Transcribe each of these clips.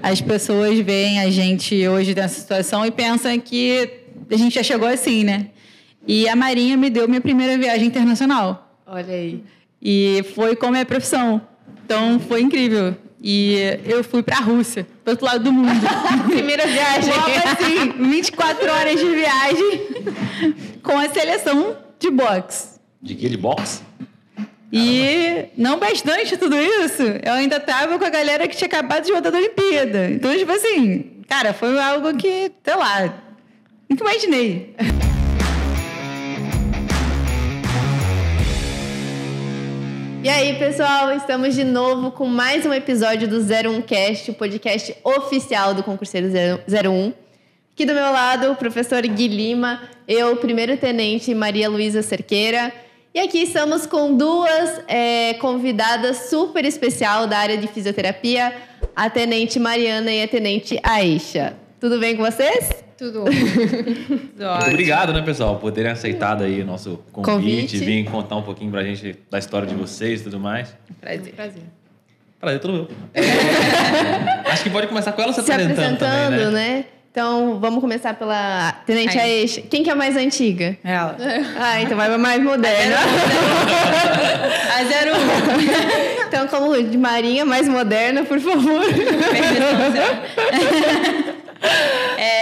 As pessoas veem a gente hoje nessa situação e pensam que a gente já chegou assim, né? E a Marinha me deu minha primeira viagem internacional. Olha aí. E foi com a minha profissão. Então, foi incrível. E eu fui para a Rússia, do outro lado do mundo. Primeira viagem. Logo assim, 24 horas de viagem com a seleção de boxe. De quê? De boxe? E não bastante tudo isso, eu ainda tava com a galera que tinha acabado de voltar da Olimpíada. Então, tipo assim, cara, foi algo que, sei lá, nunca imaginei. E aí, pessoal, estamos de novo com mais um episódio do 01Cast, o podcast oficial do Concurseiro 01. Aqui do meu lado, o professor Gui Lima, eu, primeiro-tenente Maria Luísa Cerqueira. E aqui estamos com duas convidadas super especial da área de fisioterapia, a tenente Mariana e a tenente Aisha. Tudo bem com vocês? Tudo. Muito obrigado, né, pessoal, por terem aceitado aí o nosso convite. Vir contar um pouquinho pra gente da história de vocês e tudo mais. Prazer. Prazer todo meu. Acho que pode começar com ela se apresentando também, né? Então, vamos começar pela tenente Aisha. Quem que é a mais antiga? Ela. Ah, então vai mais moderna. A 01. Então, como de Marinha, mais moderna, por favor.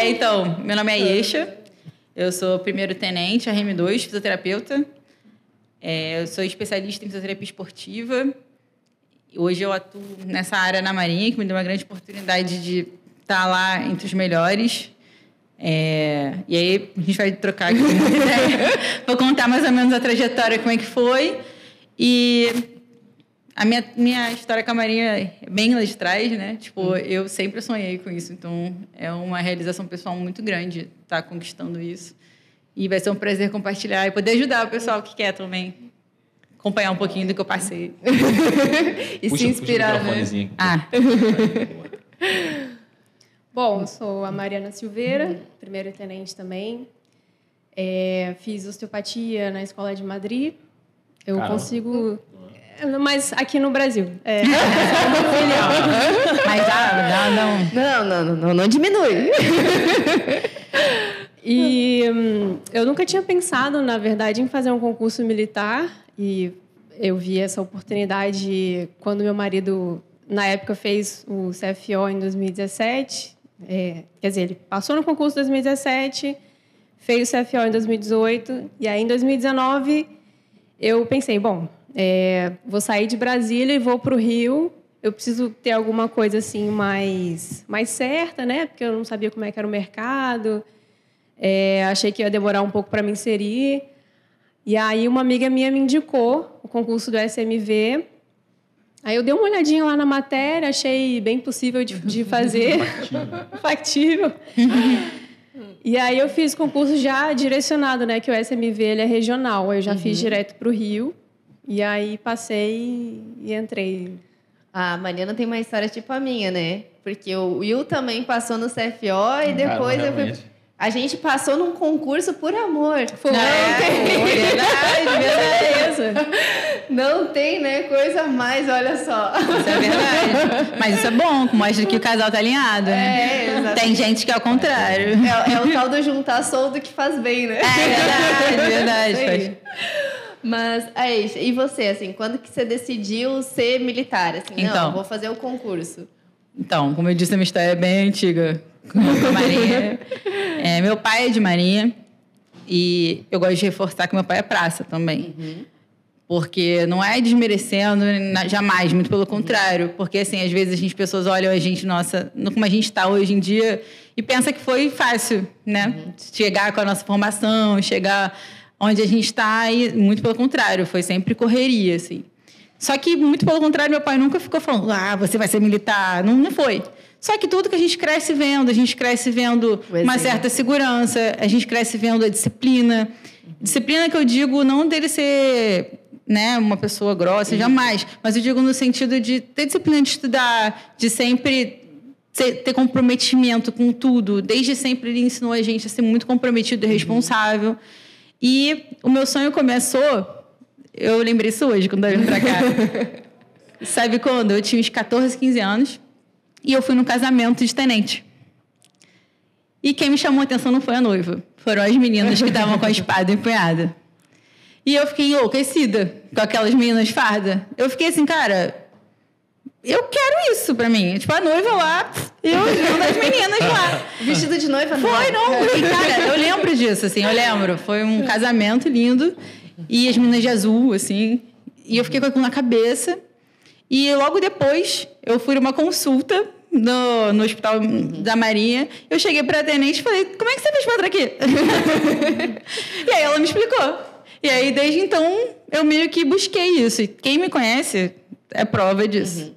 Então, meu nome é Aisha, eu sou primeiro-tenente, RM2, fisioterapeuta. Eu sou especialista em fisioterapia esportiva. Hoje eu atuo nessa área na Marinha, que me deu uma grande oportunidade de estar lá entre os melhores. E aí a gente vai trocar aqui uma ideia. Vou contar mais ou menos a trajetória, como é que foi. E a minha história com a Marinha é bem lá de trás, né? Tipo, eu sempre sonhei com isso. Então, é uma realização pessoal muito grande estar conquistando isso. E vai ser um prazer compartilhar e poder ajudar o pessoal que quer também acompanhar um pouquinho do que eu passei. E se inspirar, né? Bom, eu sou a Mariana Silveira, primeiro-tenente também. Fiz osteopatia na Escola de Madrid. Eu consigo... Mas aqui no Brasil. Mas não diminui. E eu nunca tinha pensado, na verdade, em fazer um concurso militar. E eu vi essa oportunidade quando meu marido, na época, fez o CFO em 2017. Quer dizer, ele passou no concurso em 2017, fez o CFO em 2018. E aí, em 2019, eu pensei, bom... vou sair de Brasília e vou para o Rio. Eu preciso ter alguma coisa assim mais certa, né? Porque eu não sabia como é que era o mercado. Achei que ia demorar um pouco para me inserir. E aí uma amiga minha me indicou o concurso do SMV. Aí eu dei uma olhadinha lá na matéria, achei bem possível de fazer. Factível. E aí eu fiz concurso já direcionado, né? Que o SMV ele é regional. Eu já fiz direto para o Rio. E aí passei e entrei. A Mariana tem uma história tipo a minha, né? Porque o Will também passou no CFO e depois a gente passou num concurso por amor. Foi. Verdade. Não tem, né? Coisa mais, olha só. Isso é verdade. Mas isso é bom, mostra que o casal tá alinhado, né? Exatamente. Tem gente que é ao contrário. É o tal do juntar soldo que faz bem, né? Verdade. Mas, Aisha, e você, assim, quando que você decidiu ser militar? Assim, não, vou fazer o concurso. Então, como eu disse, a minha história é bem antiga com a Marinha. Meu pai é de Marinha e eu gosto de reforçar que meu pai é praça também. Porque não é desmerecendo jamais, muito pelo contrário. Porque, assim, às vezes as pessoas olham a gente, como a gente está hoje em dia e pensa que foi fácil, né? Chegar com a nossa formação, chegar... onde a gente está, e muito pelo contrário, foi sempre correria, assim. Só que, muito pelo contrário, meu pai nunca ficou falando, você vai ser militar. Não foi. Só que tudo que a gente cresce vendo uma certa segurança, a gente cresce vendo a disciplina. Disciplina que eu digo, não dele ser, né, uma pessoa grossa, jamais, mas eu digo no sentido de ter disciplina de estudar, de sempre ter comprometimento com tudo. Desde sempre ele ensinou a gente a ser muito comprometido e responsável. E o meu sonho começou... Eu lembrei isso hoje, quando eu vim pra cá. Sabe quando? Eu tinha uns 14, 15 anos. E eu fui no casamento de tenente. E quem me chamou a atenção não foi a noiva. Foram as meninas que estavam com a espada empunhada. E eu fiquei enlouquecida com aquelas meninas de farda. Eu fiquei assim, cara, eu quero isso pra mim. Tipo, a noiva lá, eu uma das meninas lá. Vestido de noiva, não? Foi, não. E, cara, eu lembro disso, assim, eu lembro. Foi um casamento lindo. E as meninas de azul, assim. E eu fiquei com aquilo na cabeça. E logo depois, eu fui numa consulta no Hospital da Marinha. Eu cheguei pra tenente e falei, como é que você fez pra entrar aqui? E aí ela me explicou. E aí, desde então, eu meio que busquei isso. E quem me conhece é prova disso.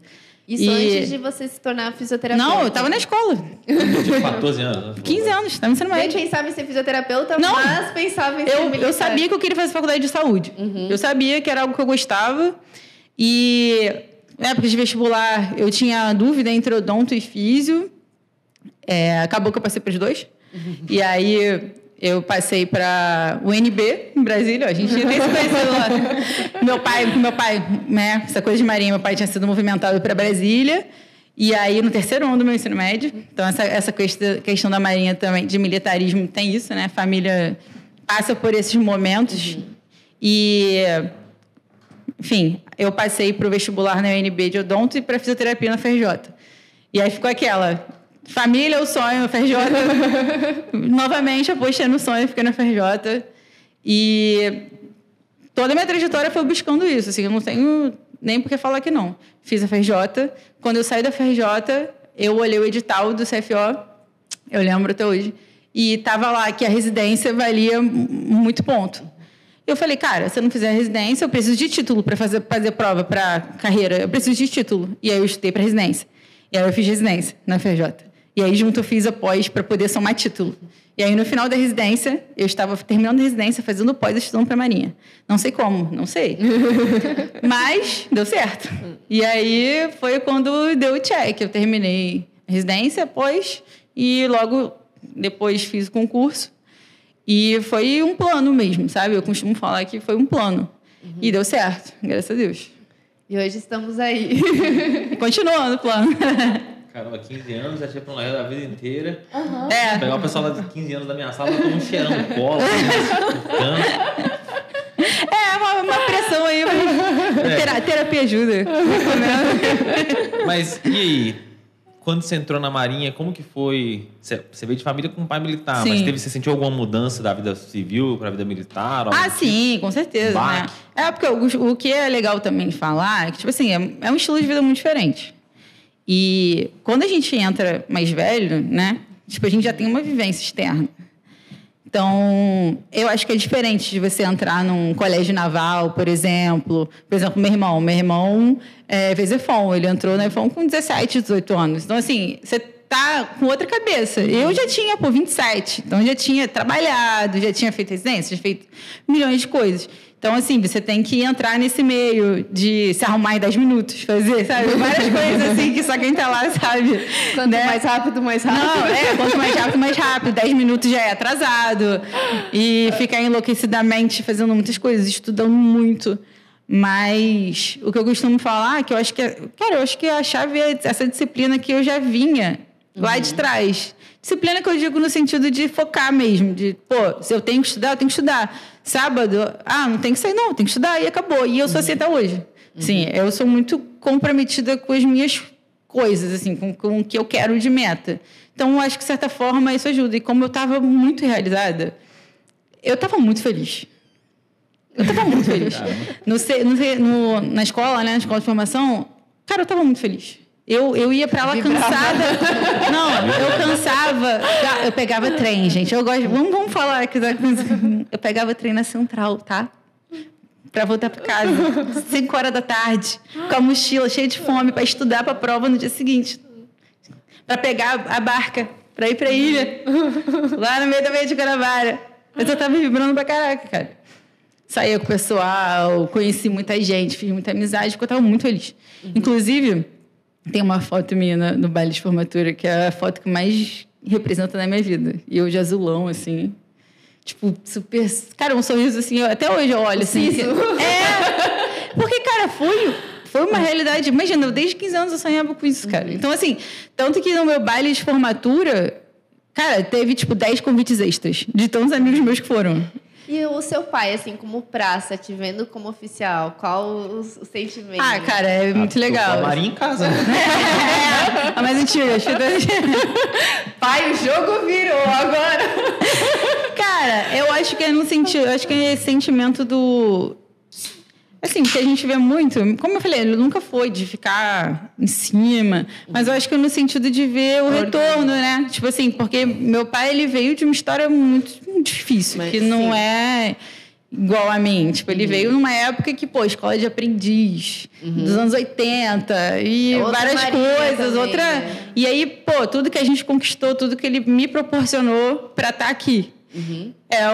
Isso antes de você se tornar fisioterapeuta? Não, eu tava na escola. De 14 anos. 15 anos, tava no ensino médio. Nem pensava em ser fisioterapeuta, Não, mas pensava em ser militar. Eu sabia que eu queria fazer faculdade de saúde. Eu sabia que era algo que eu gostava. E na época de vestibular, eu tinha dúvida entre odonto e físio. Acabou que eu passei para os dois. E aí eu passei para o UNB, em Brasília. A gente nem se conheceu lá. Meu pai, né, essa coisa de marinha, meu pai tinha sido movimentado para Brasília. E aí, no terceiro ano do meu ensino médio, então essa questão da marinha também, de militarismo, tem isso, né? A família passa por esses momentos. E, enfim, eu passei para o vestibular na UNB de odonto e para fisioterapia na FRJ. E aí ficou aquela... Família, o sonho, FRJ. Novamente, apostei no sonho, fiquei na FRJ. E toda a minha trajetória foi buscando isso. Assim, eu não tenho nem por que falar que não. Fiz a FRJ. Quando eu saí da FRJ, eu olhei o edital do CFO, eu lembro até hoje, e estava lá que a residência valia muito ponto. Eu falei, cara, se eu não fizer a residência, eu preciso de título para fazer prova para carreira. Eu preciso de título. E aí eu estudei para residência. E aí eu fiz residência na FRJ. E aí, junto, eu fiz a pós para poder somar título. E aí, no final da residência, eu estava terminando a residência, fazendo pós, estudando para a Marinha. Não sei como, não sei. Mas deu certo. E aí, foi quando deu o check. Eu terminei a residência, pós, e logo depois fiz o concurso. E foi um plano mesmo, sabe? Eu costumo falar que foi um plano. E deu certo, graças a Deus. E hoje estamos aí. Continuando o plano. Caramba, 15 anos, já tinha planejado a vida inteira. Pegar o pessoal lá de 15 anos da minha sala, todo um cheirão de cola, uma pressão aí, mas terapia ajuda. Mas, e aí? Quando você entrou na Marinha, como que foi? Você veio de família com um pai militar, Sim. mas você sentiu alguma mudança da vida civil para a vida militar? Sim, com certeza, né? Porque o que é legal também falar é que, tipo assim, é um estilo de vida muito diferente. E quando a gente entra mais velho, né? Tipo, a gente já tem uma vivência externa. Então, eu acho que é diferente de você entrar num colégio naval, por exemplo. Por exemplo, meu irmão fez EFON. Ele entrou na EFON com 17, 18 anos. Então, assim, você tá com outra cabeça. Eu já tinha, 27. Então, já tinha trabalhado, já tinha feito residência, já feito milhões de coisas. Então, assim, você tem que entrar nesse meio de se arrumar em 10 minutos, fazer, sabe? Várias coisas, assim, que só quem tá lá sabe. Quanto mais rápido, mais rápido. Não, quanto mais rápido, mais rápido. 10 minutos já é atrasado. E ficar enlouquecidamente fazendo muitas coisas, estudando muito. Mas o que eu costumo falar, que eu acho que... eu acho que a chave é essa disciplina que eu já vinha lá de trás. Disciplina que eu digo no sentido de focar mesmo. De, se eu tenho que estudar, eu tenho que estudar. Sábado, não tem que sair, não, tem que estudar, e acabou. E eu sou assim até hoje. Sim, eu sou muito comprometida com as minhas coisas, assim, com o que eu quero de meta. Então, eu acho que, de certa forma, isso ajuda. E como eu estava muito realizada, eu estava muito feliz. Na escola, né, na escola de formação, cara, eu estava muito feliz. Eu ia pra lá cansada. Não, eu cansava. Eu pegava trem, gente. Eu gosto. Vamos falar aqui da coisa. Eu pegava trem na Central, tá? Pra voltar pra casa. 5 horas da tarde. Com a mochila cheia de fome, pra estudar pra prova no dia seguinte. Pra pegar a barca, pra ir pra ilha. Lá no meio da Baía de Guanabara. Eu já tava vibrando pra caraca, cara. Saía com o pessoal, conheci muita gente, fiz muita amizade, porque eu tava muito feliz. Inclusive, tem uma foto minha no baile de formatura, que é a foto que mais representa na minha vida. E eu de azulão, assim. Tipo, super... Cara, um sorriso, assim... Até hoje eu olho, assim... Porque, cara, foi uma realidade. Imagina, desde 15 anos eu sonhava com isso, cara. Então, assim, tanto que no meu baile de formatura, cara, teve, tipo, 10 convites extras de tantos amigos meus que foram. E o seu pai, assim, como praça, te vendo como oficial, qual o sentimento? Ah, cara, é muito legal. A Marinha em casa, né? A mais antiga. Pai, o jogo virou agora. Cara, eu acho que é no sentido... Eu acho que é esse sentimento do... Assim, que a gente vê muito... Como eu falei, ele nunca foi de ficar em cima. Mas eu acho que é no sentido de ver o retorno, né? Tipo assim, porque meu pai, ele veio de uma história muito difícil. Mas, que não é igual a mim. Tipo, ele veio numa época que, pô, escola de aprendiz, dos anos 80. E várias coisas. Também, né? E aí, pô, tudo que a gente conquistou, tudo que ele me proporcionou pra estar aqui. É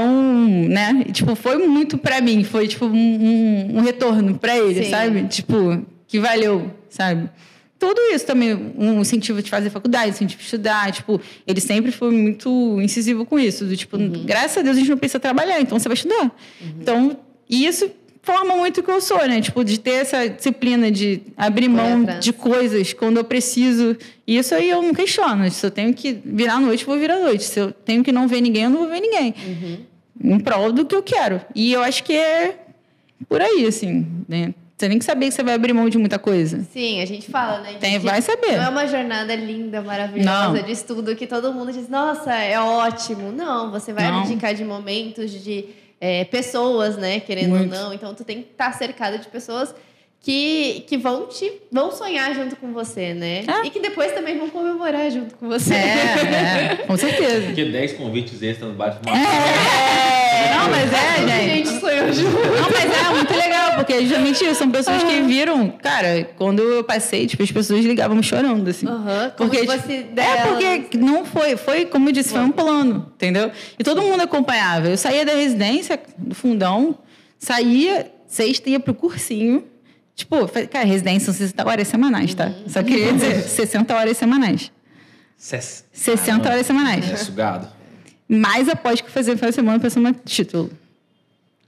né? Tipo, foi muito pra mim. Foi, tipo, um retorno pra ele, sabe? Tipo, que valeu, sabe? Tudo isso também, um incentivo de fazer faculdade, incentivo de estudar. Tipo, ele sempre foi muito incisivo com isso. Do, tipo, graças a Deus a gente não precisa trabalhar, então você vai estudar. Então, isso forma muito o que eu sou, né? Tipo, de ter essa disciplina de abrir mão de coisas quando eu preciso. E isso aí eu não questiono. Se eu tenho que virar à noite, eu vou virar à noite. Se eu tenho que não ver ninguém, eu não vou ver ninguém. Em prol do que eu quero. E eu acho que é por aí, assim, né? Você tem que saber que você vai abrir mão de muita coisa. Sim, a gente fala, né? Vai saber. Não é uma jornada linda, maravilhosa de estudo que todo mundo diz, nossa, é ótimo. Não, você vai abdicar de momentos, de pessoas, né? Querendo ou não. Então, tu tem que estar cercado de pessoas que vão sonhar junto com você, né? E que depois também vão comemorar junto com você. Com certeza. Porque 10 convites extras no baixo. Não, mas gente. Gente sonhou junto. Não, mas é muito legal, porque justamente isso, são pessoas que viram, cara, quando eu passei, tipo, as pessoas ligavam chorando, assim. Porque se fosse porque não foi, como eu disse, foi um plano, entendeu? E todo mundo acompanhava. Eu saía da residência, do fundão, saía, sexta, ia pro cursinho. Tipo, cara, residência são 60 horas semanais, tá? Só queria dizer, 60 horas semanais. 60 horas semanais. É sugado. Mais após que fazer final de semana para ser título.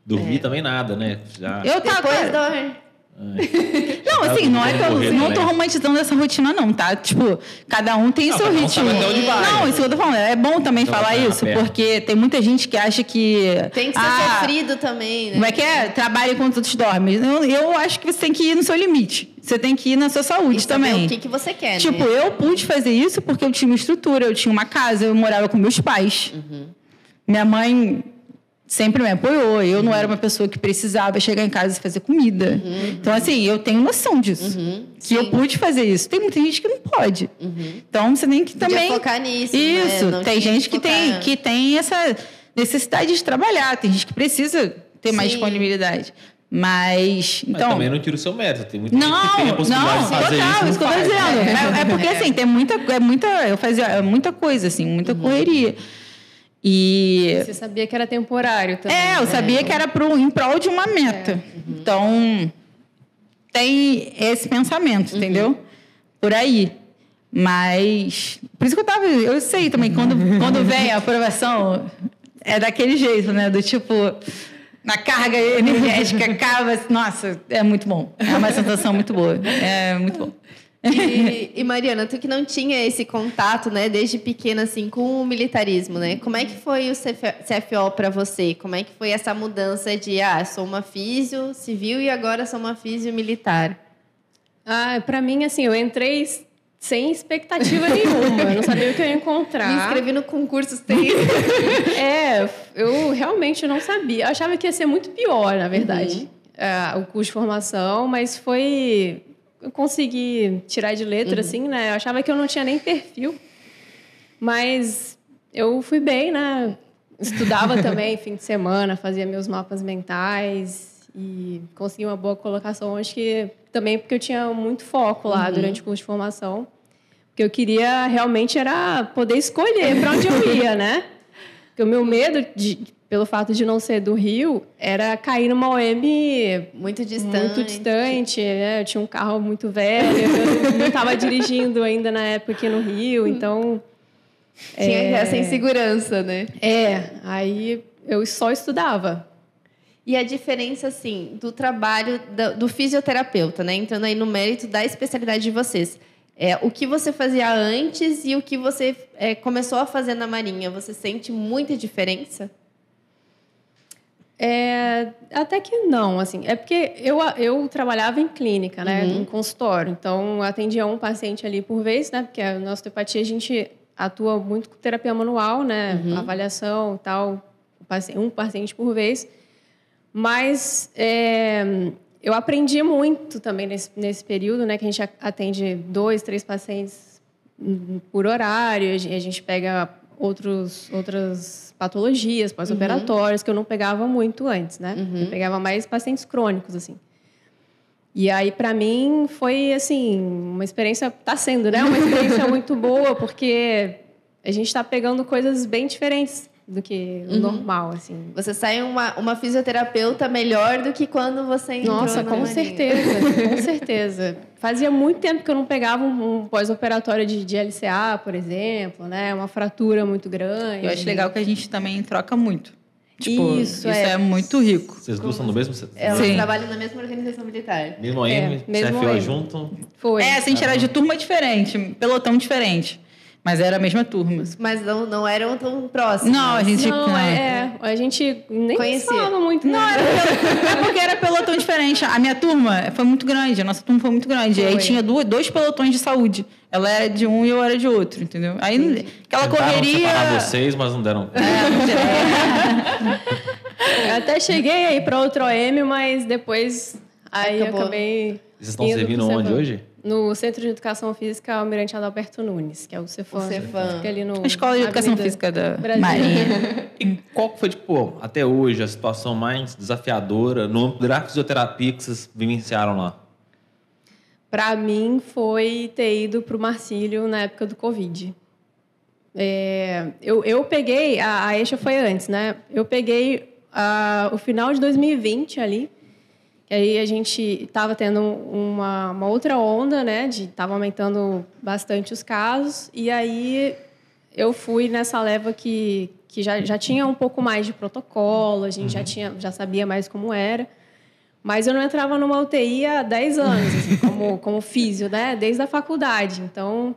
Dormir também nada, né? Já... Eu depois dorme. Não, assim, não é que eu não tô romantizando essa rotina, não, tá? Tipo, cada um tem seu ritmo. Não, isso que eu tô falando. É bom também falar isso, porque tem muita gente que acha que... Tem que ser sofrido também, né? Como é que é? Trabalha enquanto outros dormem. Eu acho que você tem que ir no seu limite. Você tem que ir na sua saúde também. O que você quer, tipo, eu pude fazer isso porque eu tinha uma estrutura, eu tinha uma casa, eu morava com meus pais. Minha mãe sempre me apoiou. Eu não era uma pessoa que precisava chegar em casa e fazer comida. Então, assim, eu tenho noção disso. Que eu pude fazer isso. Tem muita gente que não pode. Então, você tem que também... focar nisso, isso. Né? Tem gente que tem essa necessidade de trabalhar. Tem gente que precisa ter mais disponibilidade. Mas também não tira o seu mérito. Tem muita gente que tem a possibilidade de fazer isso que eu tô dizendo. É porque, assim, tem eu fazia muita coisa, assim, muita correria. E... Você sabia que era temporário também. Eu sabia que era em prol de uma meta. Então, tem esse pensamento, entendeu? Por aí. Mas, por isso que eu sei também, quando vem a aprovação, é daquele jeito, né? Do tipo, na carga energética, acaba... Nossa, é muito bom. É uma sensação muito boa. É muito bom. E Mariana, tu que não tinha esse contato, né, desde pequena, assim, com o militarismo, né? Como é que foi o CFO para você? Como é que foi essa mudança de, sou uma físio civil e agora sou uma físio militar? Para mim, assim, eu entrei sem expectativa nenhuma. Eu não sabia o que eu ia encontrar. Me inscrevi no concurso eu realmente não sabia. Eu achava que ia ser muito pior, na verdade, o curso de formação, mas foi... Eu consegui tirar de letra, assim, né? Eu achava que eu não tinha nem perfil. Mas eu fui bem, né? Estudava também, fim de semana, fazia meus mapas mentais e consegui uma boa colocação. Acho que também porque eu tinha muito foco lá durante o curso de formação. O que eu queria realmente era poder escolher para onde eu ia, né? Porque o meu medo pelo fato de não ser do Rio, era cair numa OM muito distante. Né? Eu tinha um carro muito velho, eu não estava dirigindo ainda na época aqui no Rio, então... Tinha essa insegurança, né? Aí eu só estudava. E a diferença, assim, do trabalho do fisioterapeuta, né? Entrando aí no mérito da especialidade de vocês. O que você fazia antes e o que você começou a fazer na Marinha, você sente muita diferença? Até que não, assim. É porque eu trabalhava em clínica, né? Em consultório. Então, eu atendia um paciente ali por vez, né? Porque na osteopatia a gente atua muito com terapia manual, né? Avaliação e tal, um paciente por vez. Mas eu aprendi muito também nesse período, né? Que a gente atende 2, 3 pacientes por horário. A gente pega outras patologias pós-operatórias que eu não pegava muito antes, né? Eu pegava mais pacientes crônicos, assim. E aí, para mim, foi, assim, uma experiência... Está sendo, né? Uma experiência muito boa, porque a gente está pegando coisas bem diferentes do que o normal, assim. Você sai uma fisioterapeuta melhor do que quando você entrou na Marinha. Com certeza. Fazia muito tempo que eu não pegava um pós-operatório de LCA, por exemplo, né? Uma fratura muito grande. Eu acho legal que a gente também troca muito. Tipo, isso é muito rico. Vocês duas são do mesmo? Elas trabalham na mesma organização militar. Mesmo AM, CFO junto? Foi. Assim, a gente era de turma diferente, pelotão diferente. Mas era a mesma turma. Mas não eram tão próximos. Não, a gente... a gente nem conhecia. falava muito. Não, é porque era pelotão diferente. A minha turma foi muito grande, a nossa turma foi muito grande. Aí tinha 2 pelotões de saúde. Ela era de um e eu era de outro, entendeu? Aí aquela correria... separar vocês, mas não deram. Eu até cheguei aí para outro OM, mas depois aí acabou. Acabei... Vocês estão servindo onde hoje? No Centro de Educação Física Almirante Adalberto Nunes, que é o Cefam. Fica ali no... A Escola de Educação Física da Marinha. E qual foi, até hoje, a situação mais desafiadora no âmbito da fisioterapia que vocês vivenciaram lá? Para mim, foi ter ido para o Marcílio na época do Covid. Eu peguei... A Eixa foi antes, né? Eu peguei o final de 2020 ali. E aí a gente estava tendo uma outra onda, né? Estava aumentando bastante os casos. E aí eu fui nessa leva que já tinha um pouco mais de protocolo, a gente já sabia mais como era. Mas eu não entrava numa UTI há 10 anos, assim, como físio, né? Desde a faculdade. Então,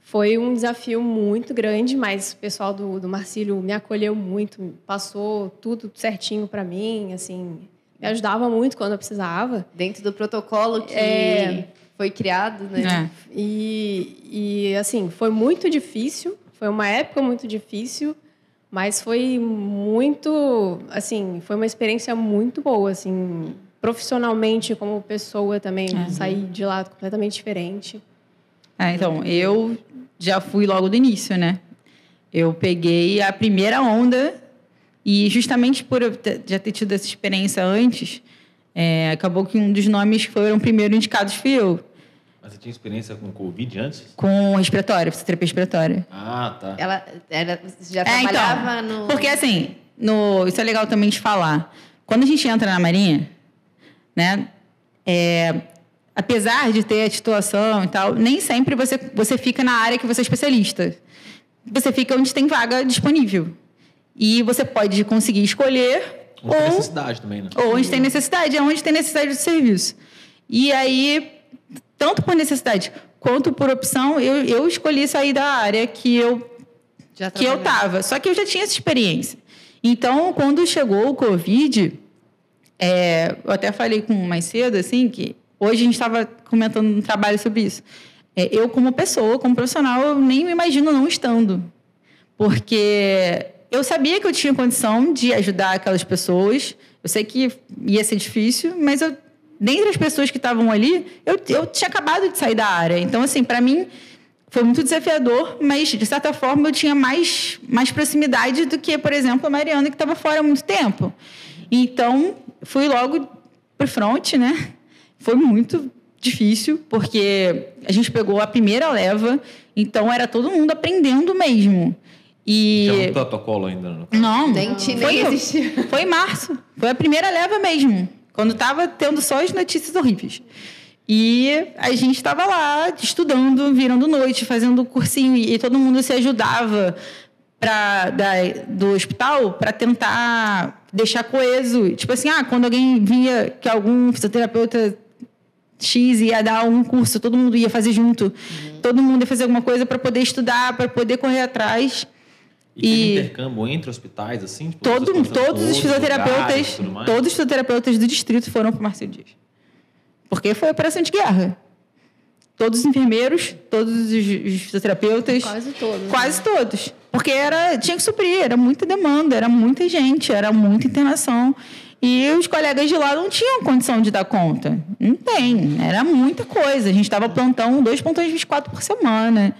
foi um desafio muito grande, mas o pessoal do Marcílio me acolheu muito, passou tudo certinho para mim, assim... Me ajudava muito quando eu precisava. Dentro do protocolo que foi criado, né? E, assim, foi muito difícil. Foi uma época muito difícil, mas foi muito... Assim, foi uma experiência muito boa, assim... Profissionalmente, como pessoa também. Saí de lá completamente diferente. Então, eu já fui logo do início, né? Eu peguei a primeira onda... E justamente por eu já ter tido essa experiência antes, acabou que um dos nomes que foram primeiro indicados fui eu. Mas você tinha experiência com Covid antes? Com respiratória, fisioterapia respiratória. Ah, tá. Ela já trabalhava no... Porque assim, isso é legal também de falar. Quando a gente entra na Marinha, né, apesar de ter a titulação e tal, nem sempre você fica na área que você é especialista. Você fica onde tem vaga disponível. E você pode conseguir escolher... Ou tem necessidade também, né? Ou onde tem necessidade. É onde tem necessidade de serviço. E aí, tanto por necessidade quanto por opção, eu escolhi sair da área que eu estava. Só que eu já tinha essa experiência. Então, quando chegou o Covid, eu até falei mais cedo, assim, que hoje a gente estava comentando um trabalho sobre isso. Eu, como pessoa, como profissional, eu nem me imagino não estando. Porque... Eu sabia que eu tinha condição de ajudar aquelas pessoas. Eu sei que ia ser difícil, mas dentre as pessoas que estavam ali, eu tinha acabado de sair da área. Então, assim, para mim, foi muito desafiador, mas, de certa forma, eu tinha mais proximidade do que, por exemplo, a Mariana, que estava fora há muito tempo. Então, fui logo para o front, né? Foi muito difícil, porque a gente pegou a primeira leva, então era todo mundo aprendendo mesmo. Tinha um protocolo ainda? Não. Nem existia. Foi em março. Foi a primeira leva mesmo. Quando estava tendo só as notícias horríveis. E a gente estava lá, estudando, virando noite, fazendo cursinho. E todo mundo se ajudava do hospital para tentar deixar coeso. Tipo assim, quando alguém vinha, que algum fisioterapeuta X ia dar um curso, todo mundo ia fazer junto. Todo mundo ia fazer alguma coisa para poder estudar, para poder correr atrás. E teve intercâmbio entre hospitais, assim? Tipo, todos os fisioterapeutas do distrito foram para o Marcílio Dias. Porque foi operação de guerra. Todos os enfermeiros, todos os fisioterapeutas. Quase todos. Porque tinha que suprir, era muita demanda, era muita gente, era muita internação. E os colegas de lá não tinham condição de dar conta. Não tem, era muita coisa. A gente estava plantão 2 plantões 24 por semana.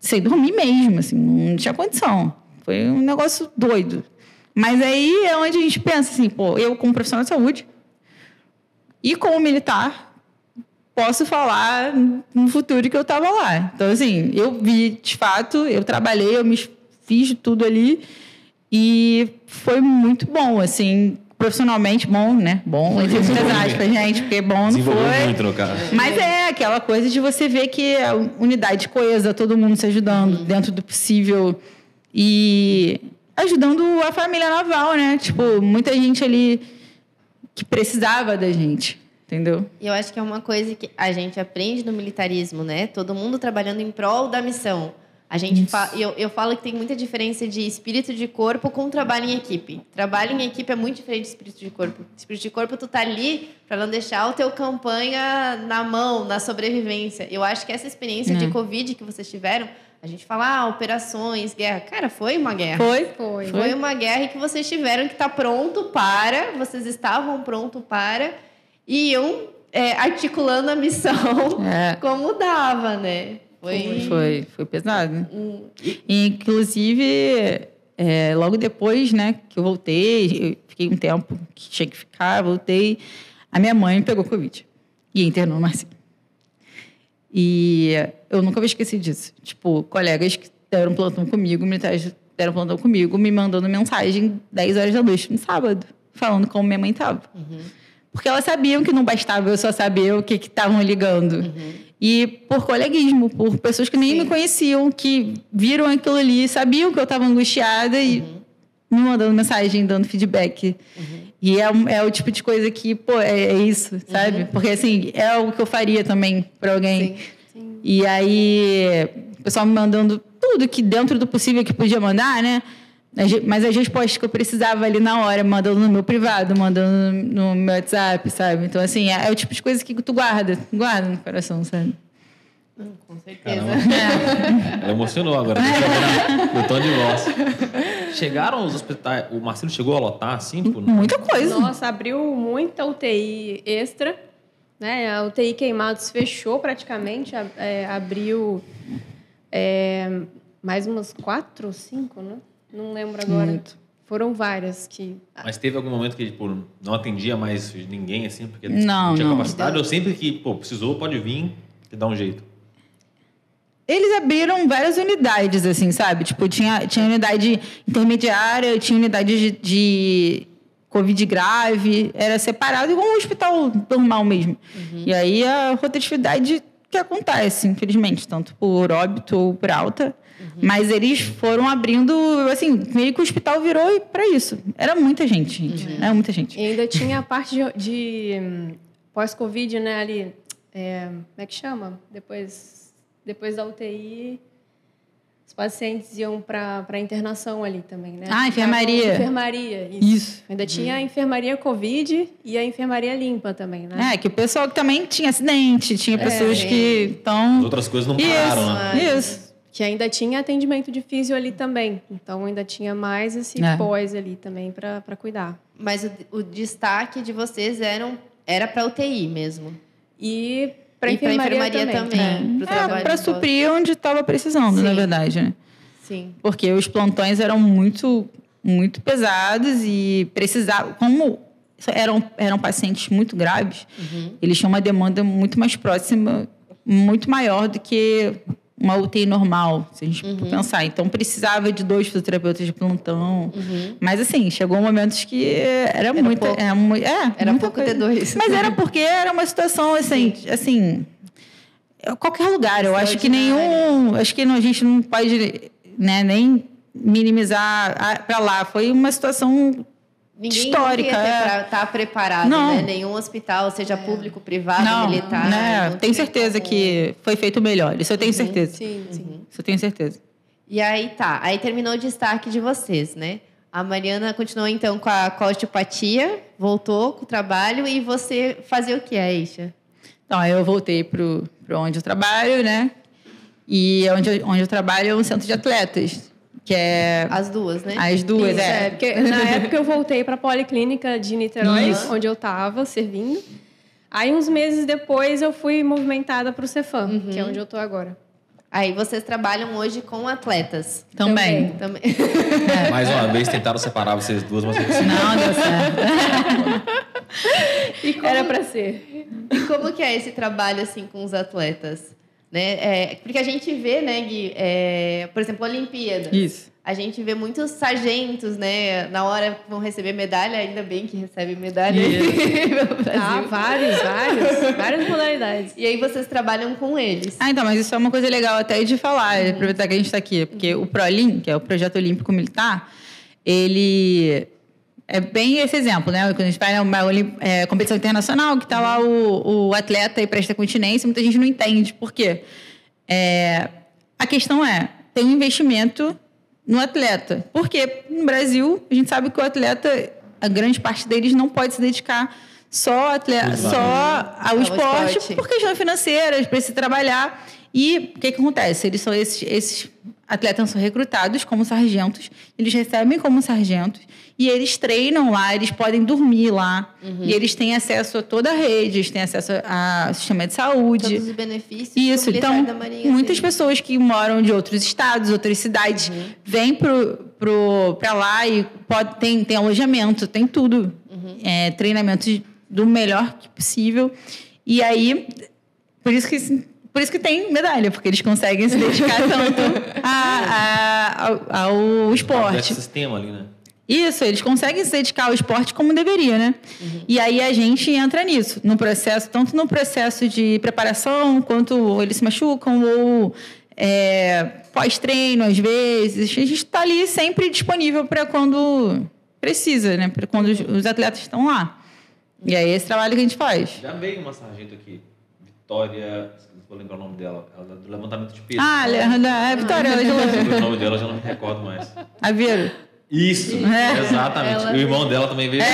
Sem dormir mesmo, assim, não tinha condição. Foi um negócio doido. Mas aí é onde a gente pensa assim, eu como profissional de saúde e como militar, posso falar no futuro que eu estava lá. Então, assim, eu vi, de fato, eu trabalhei, eu me fiz tudo ali e foi muito bom, assim, profissionalmente bom, né? Bom, entre muitas aspas, gente, porque bom não foi. Muito no caso. Mas é aquela coisa de você ver que a unidade coesa, todo mundo se ajudando dentro do possível e ajudando a família naval, né? Tipo, muita gente ali que precisava da gente, entendeu? E eu acho que é uma coisa que a gente aprende no militarismo, né? Todo mundo trabalhando em prol da missão. A gente eu falo que tem muita diferença de espírito de corpo com trabalho em equipe. Trabalho em equipe é muito diferente de espírito de corpo. Espírito de corpo, tu tá ali para não deixar o teu campanha na mão, na sobrevivência. Eu acho que essa experiência de Covid que vocês tiveram, a gente fala, operações, guerra. Cara, foi uma guerra. Foi uma guerra e que vocês tiveram que estar pronto para, vocês estavam pronto para, e iam articulando a missão como dava, né? Foi pesado. Inclusive, logo depois, né, que eu voltei, eu fiquei um tempo que tinha que ficar, voltei, a minha mãe pegou Covid e internou no Marcílio. E eu nunca vou esquecer disso. Tipo, colegas que deram plantão comigo, militares deram plantão comigo, me mandando mensagem 10 horas da noite no sábado, falando como minha mãe estava. Porque elas sabiam que não bastava eu só saber o que estavam ligando. E por coleguismo, por pessoas que nem me conheciam, que viram aquilo ali, sabiam que eu estava angustiada e me mandando mensagem, dando feedback. E é o tipo de coisa que, é isso, sabe? Porque, assim, é o que eu faria também para alguém. Sim. E aí, o pessoal me mandando tudo que dentro do possível que podia mandar, né? Mas as respostas que eu precisava ali na hora, mandando no meu privado, mandando no meu WhatsApp, sabe? Então, assim, é o tipo de coisa que tu guarda no coração, sabe? Com certeza. Ela emocionou agora. No tom de voz. Chegaram os hospitais... O Marcílio chegou a lotar, assim? Tipo, muita coisa. Nossa, abriu muita UTI extra. Né? A UTI Queimados fechou praticamente. Abriu mais umas 4 ou 5, né? Não lembro agora. Muito. Foram várias que... Mas teve algum momento que não atendia mais ninguém, assim? Porque não tinha capacidade? Ou sempre que precisou, pode vir e dar um jeito? Eles abriram várias unidades, assim, sabe? Tipo, tinha unidade intermediária, tinha unidade de Covid grave, era separado igual um hospital normal mesmo. E aí a rotatividade que acontece, infelizmente, tanto por óbito ou por alta. Mas eles foram abrindo, assim, meio que o hospital virou para isso. Era muita gente. Era muita gente. E ainda tinha a parte de pós-Covid, né, ali. Como é que chama? Depois da UTI, os pacientes iam para internação ali também, né? Enfermaria. Enfermaria, isso. Ainda tinha a enfermaria Covid e a enfermaria limpa também, né? Que o pessoal que também tinha acidente, tinha pessoas que estão... As outras coisas não pararam, né? Isso. Que ainda tinha atendimento de físio ali também. Então, ainda tinha mais esse pós ali também para cuidar. Mas o destaque de vocês era para UTI mesmo? E para enfermaria também. Para suprir onde estava precisando, na verdade, né? Sim. Porque os plantões eram muito, muito pesados e precisavam... Como eram pacientes muito graves, eles tinham uma demanda muito mais próxima, muito maior do que uma UTI normal, se a gente for pensar. Então, precisava de 2 fisioterapeutas de plantão. Mas, assim, chegou momentos que era muito... Pouco. Era pouco ter 2. Mas era porque era uma situação, assim qualquer lugar. Eu acho que Acho que a gente não pode, né, nem minimizar para lá. Foi uma situação histórica. Ninguém tá preparado, né? Nenhum hospital, seja público, privado, militar. Né? Tenho certeza que foi feito melhor. Isso eu tenho certeza. Sim. Isso eu tenho certeza. E aí Aí terminou o destaque de vocês, né? A Mariana continuou então com a osteopatia, voltou com o trabalho e você fazia o que, Aisha? Então, aí eu voltei para onde eu trabalho, né? E onde eu trabalho é um centro de atletas. Que é... As duas, né? As duas, Isso, porque na época eu voltei para a Policlínica de Niterói, onde eu estava servindo. Aí, uns meses depois, eu fui movimentada para o Cefam, que é onde eu estou agora. Aí, vocês trabalham hoje com atletas. Também. Mais uma vez, tentaram separar vocês duas, mas não deu certo. Era para ser. E como que é esse trabalho, assim, com os atletas? Né? Porque a gente vê, né, Gui, por exemplo, Olimpíadas. Isso. A gente vê muitos sargentos, né? Na hora que vão receber medalha, ainda bem que recebem medalha pelo Brasil. Várias modalidades. E aí vocês trabalham com eles. Então, mas isso é uma coisa legal até de falar, aproveitar que a gente está aqui. Porque o ProOlim, que é o Projeto Olímpico Militar, ele é bem esse exemplo, né? Quando a gente vai numa competição internacional, que está lá o atleta e presta continência, muita gente não entende por quê. A questão tem um investimento no atleta. Porque no Brasil, a gente sabe que o atleta, a grande parte deles não pode se dedicar só ao esporte, por questões financeiras, precisa trabalhar. E o que acontece? Esses atletas são recrutados como sargentos, eles recebem como sargentos e eles treinam lá, eles podem dormir lá e eles têm acesso a toda a rede, eles têm acesso ao sistema de saúde. Todos os benefícios. Isso, então, muitas pessoas que moram de outros estados, outras cidades, vêm para lá e tem alojamento, tem tudo. Treinamento do melhor que possível. E aí, por isso que tem medalha, porque eles conseguem se dedicar tanto ao esporte. Esse sistema ali, né? Isso, eles conseguem se dedicar ao esporte como deveria, né? E aí a gente entra nisso, tanto no processo de preparação, quanto eles se machucam, ou pós-treino, às vezes. A gente está ali sempre disponível para quando precisa, né? Para quando os atletas estão lá. E aí esse trabalho que a gente faz. Já veio uma sargento aqui, Vitória, não vou lembrar o nome dela, ela do levantamento de peso. Vitória, ela o nome dela eu já não me recordo mais. Aveiro. Isso, exatamente. O irmão dela também veio.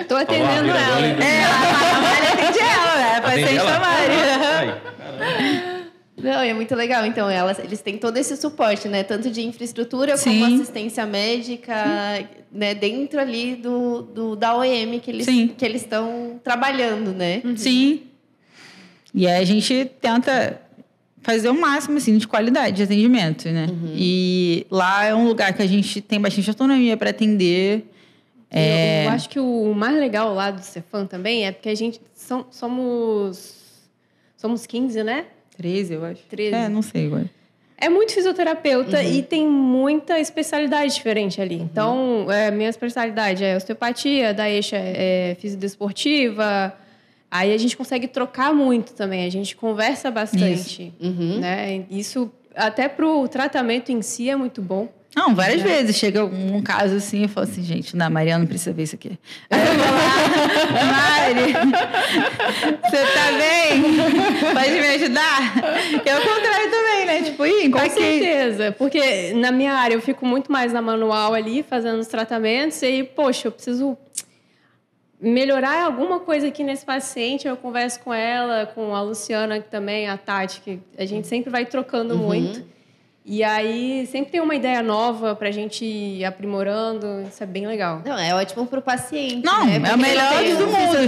Tô atendendo ela. A Maria atende ela, né? Paciente da Maria. Não, é muito legal. Então, eles têm todo esse suporte, né? Tanto de infraestrutura como assistência médica, né? Dentro ali da OEM que eles estão trabalhando, né? Sim. E aí a gente tenta fazer o máximo, assim, de qualidade de atendimento, né? E lá é um lugar que a gente tem bastante autonomia para atender. Eu acho que o mais legal lá do Cefam também é porque a gente somos 15, né? 13, eu acho. 13. Não sei agora. É muito fisioterapeuta e tem muita especialidade diferente ali. Então, minha especialidade é osteopatia, da Aisha é fisiodesportiva. Aí a gente consegue trocar muito também, a gente conversa bastante. Né? Isso, até para o tratamento em si, é muito bom. Não, várias vezes. Chega um caso assim, eu falo assim, gente, a Maria não precisa ver isso aqui. Aí eu vou lá, Mari, você tá bem? Pode me ajudar? Que é o contrário também, né? Tipo, com certeza. Porque na minha área eu fico muito mais na manual ali, fazendo os tratamentos. E aí, poxa, eu preciso melhorar alguma coisa aqui nesse paciente. Eu converso com ela, com a Luciana também, a Tati, que a gente sempre vai trocando muito. E aí, sempre tem uma ideia nova pra gente ir aprimorando. Isso é bem legal. Não, é ótimo pro paciente. Não, né? é o melhor do mundo.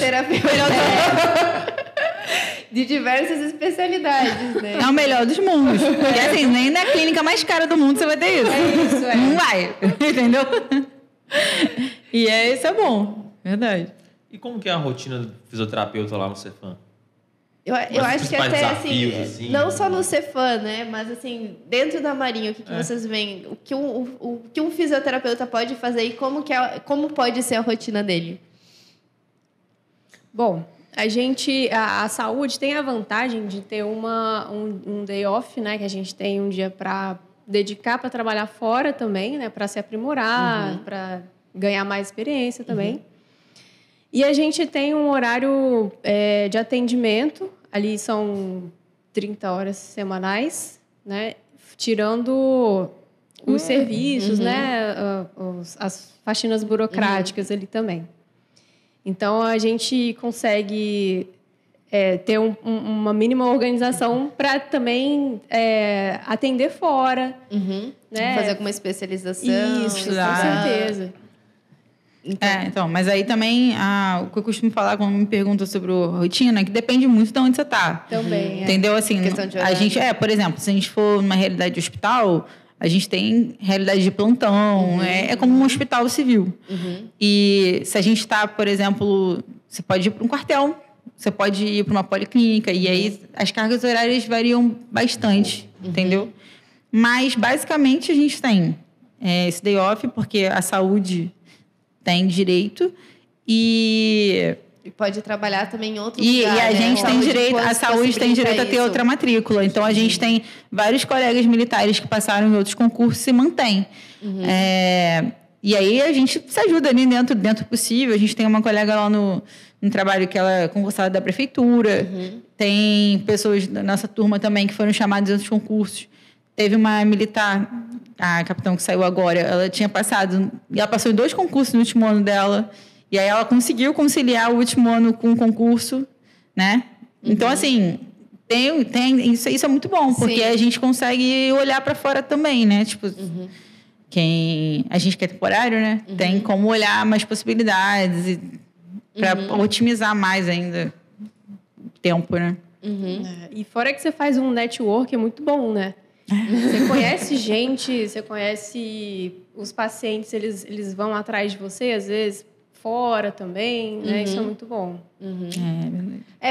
De diversas especialidades, né? É o melhor dos mundos. Porque assim, nem na clínica mais cara do mundo você vai ter isso. Não vai, entendeu? E isso é bom, verdade. E como que é a rotina do fisioterapeuta lá no Cefam? Eu acho que até assim, não só no Cefam, né? Mas assim, dentro da Marinha, o que vocês veem? O que um fisioterapeuta pode fazer e como pode ser a rotina dele? Bom, a saúde tem a vantagem de ter um day off, né? Que a gente tem um dia para dedicar para trabalhar fora também, né? Para se aprimorar, para ganhar mais experiência também. E a gente tem um horário de atendimento, ali são 30 horas semanais, né? Tirando os serviços, né? As faxinas burocráticas ali também. Então, a gente consegue ter uma mínima organização para também atender fora. Né? Fazer alguma especialização. Isso, com certeza. Então, mas aí também, o que eu costumo falar quando me perguntam sobre a rotina, é que depende muito de onde você está. Também, entendeu? Assim, questão de a gente, por exemplo, se a gente for numa realidade de hospital, a gente tem realidade de plantão, é como um hospital civil. E se a gente está, por exemplo, você pode ir para um quartel, você pode ir para uma policlínica, e aí as cargas horárias variam bastante, entendeu? Mas, basicamente, a gente tem esse day off, porque a saúde tem direito e pode trabalhar também em outro lugar. E a gente tem direito, a saúde tem direito a ter outra matrícula. Então, a gente tem vários colegas militares que passaram em outros concursos e se mantêm. E aí, a gente se ajuda ali dentro do possível. A gente tem uma colega lá no trabalho que ela é concursada da prefeitura. Tem pessoas da nossa turma também que foram chamadas em outros concursos. Teve uma militar, a capitão que saiu agora, ela tinha passado... E ela passou em 2 concursos no último ano dela. E aí ela conseguiu conciliar o último ano com o concurso, né? Então, assim, isso é muito bom, porque a gente consegue olhar para fora também, né? Tipo, a gente que é temporário, né? Tem como olhar mais possibilidades para otimizar mais ainda o tempo, né? E fora que você faz um network, é muito bom, né? Você conhece gente, você conhece os pacientes, eles vão atrás de você, às vezes fora também, né? Isso é muito bom.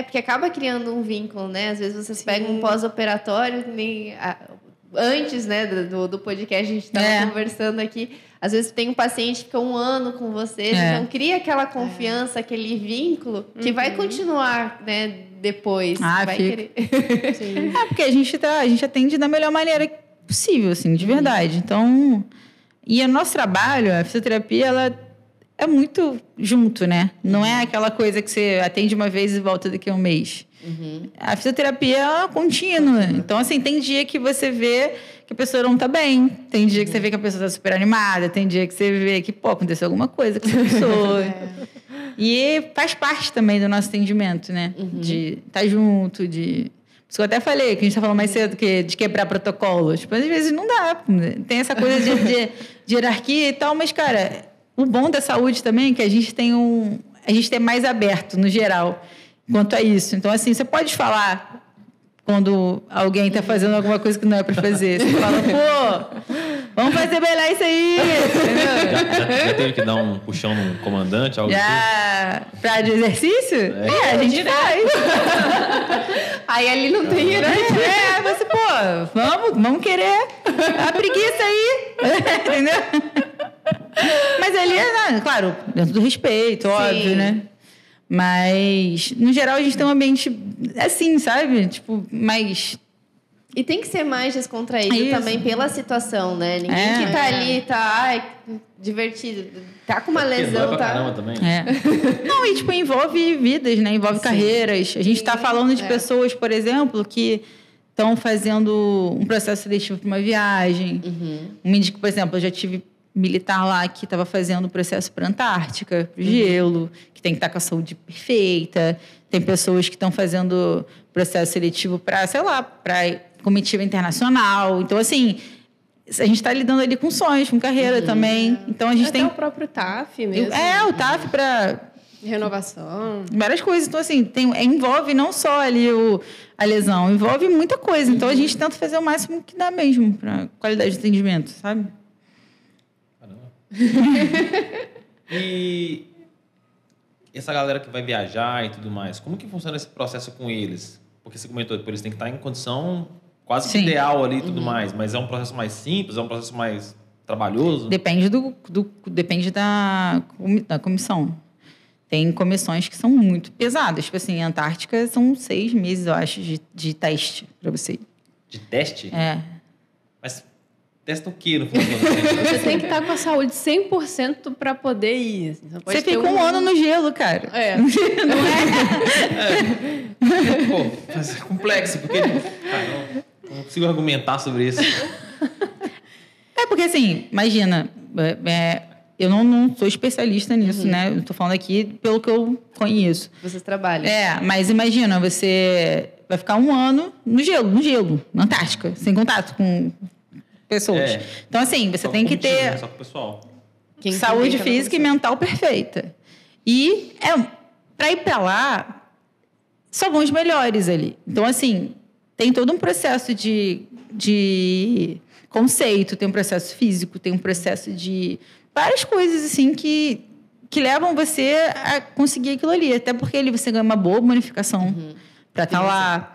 Porque acaba criando um vínculo, né? Às vezes vocês pegam um pós-operatório, antes, né, do podcast, a gente estava conversando aqui. Às vezes tem um paciente que fica 1 ano com vocês, então cria aquela confiança, aquele vínculo que vai continuar, né, depois. Vai querer. Porque a gente atende da melhor maneira possível, assim, de verdade. Então, e o nosso trabalho, a fisioterapia, ela é muito junto, né? Não é aquela coisa que você atende uma vez e volta daqui a um mês. A fisioterapia é contínua. Então, assim, tem dia que você vê que a pessoa não tá bem. Tem dia que você vê que a pessoa tá super animada. Tem dia que você vê que, aconteceu alguma coisa com essa pessoa. E faz parte também do nosso atendimento, né? De estar junto, de... Por isso que eu até falei, que a gente tá falando mais cedo, de quebrar protocolos. Tipo, às vezes não dá. Tem essa coisa de hierarquia e tal, mas, cara, o bom da saúde também é que a gente é mais aberto, no geral, quanto a isso. Então, assim, você pode falar quando alguém está fazendo alguma coisa que não é para fazer. Você fala, vamos fazer melhor isso aí. Já teve que dar um puxão num comandante, algo assim? Pra de exercício? A gente faz. Aí ali não tem hierarquia. Você, vamos querer a preguiça aí. Entendeu? Mas ali, claro, dentro do respeito, óbvio, né? Mas, no geral, a gente tem um ambiente assim, sabe? Tipo, mais... E tem que ser mais descontraído também pela situação, né? Ninguém que tá ali tá divertido, tá com uma lesão, pra tá... caramba também. Não, e tipo, envolve vidas, né? Envolve carreiras. A gente tá falando de pessoas, por exemplo, que estão fazendo um processo seletivo para uma viagem. Por exemplo, eu já tive militar lá que estava fazendo o processo para a Antártica, pro gelo, que tem que estar com a saúde perfeita. Tem pessoas que estão fazendo processo seletivo para, sei lá, para comitiva internacional. Então, assim, a gente está lidando ali com sonhos, com carreira também. Então, a gente Até tem... o próprio TAF mesmo. O TAF para... Renovação. Várias coisas. Então, assim, envolve não só ali a lesão, envolve muita coisa. Então, a gente tenta fazer o máximo que dá mesmo para qualidade de atendimento, sabe? E essa galera que vai viajar e tudo mais, como que funciona esse processo com eles? Porque você comentou que eles têm que estar em condição quase que ideal ali e tudo mais, mas é um processo mais simples, é um processo mais trabalhoso? Depende depende da comissão. Tem comissões que são muito pesadas. Tipo assim, a Antártica são 6 meses, eu acho, de teste para você. De teste? É. Mas testa o quê no final das contas? Você tem que estar com a saúde 100% para poder ir. Assim. Você fica um ano no gelo, cara. É. Não Pô, mas é complexo, porque não consigo argumentar sobre isso. É porque, assim, imagina, eu não sou especialista nisso, né? Eu tô falando aqui pelo que eu conheço. Vocês trabalham. Mas imagina, você vai ficar um ano no gelo, na Antártica, sem contato com pessoas. Então, assim, você tem que ter... Né? Só com o pessoal. Saúde física e mental perfeita. E para ir para lá, só vão os melhores ali. Então, assim, tem todo um processo de conceito, tem um processo físico, tem um processo de várias coisas, assim, que levam você a conseguir aquilo ali. Até porque ali você ganha uma boa bonificação para estar lá.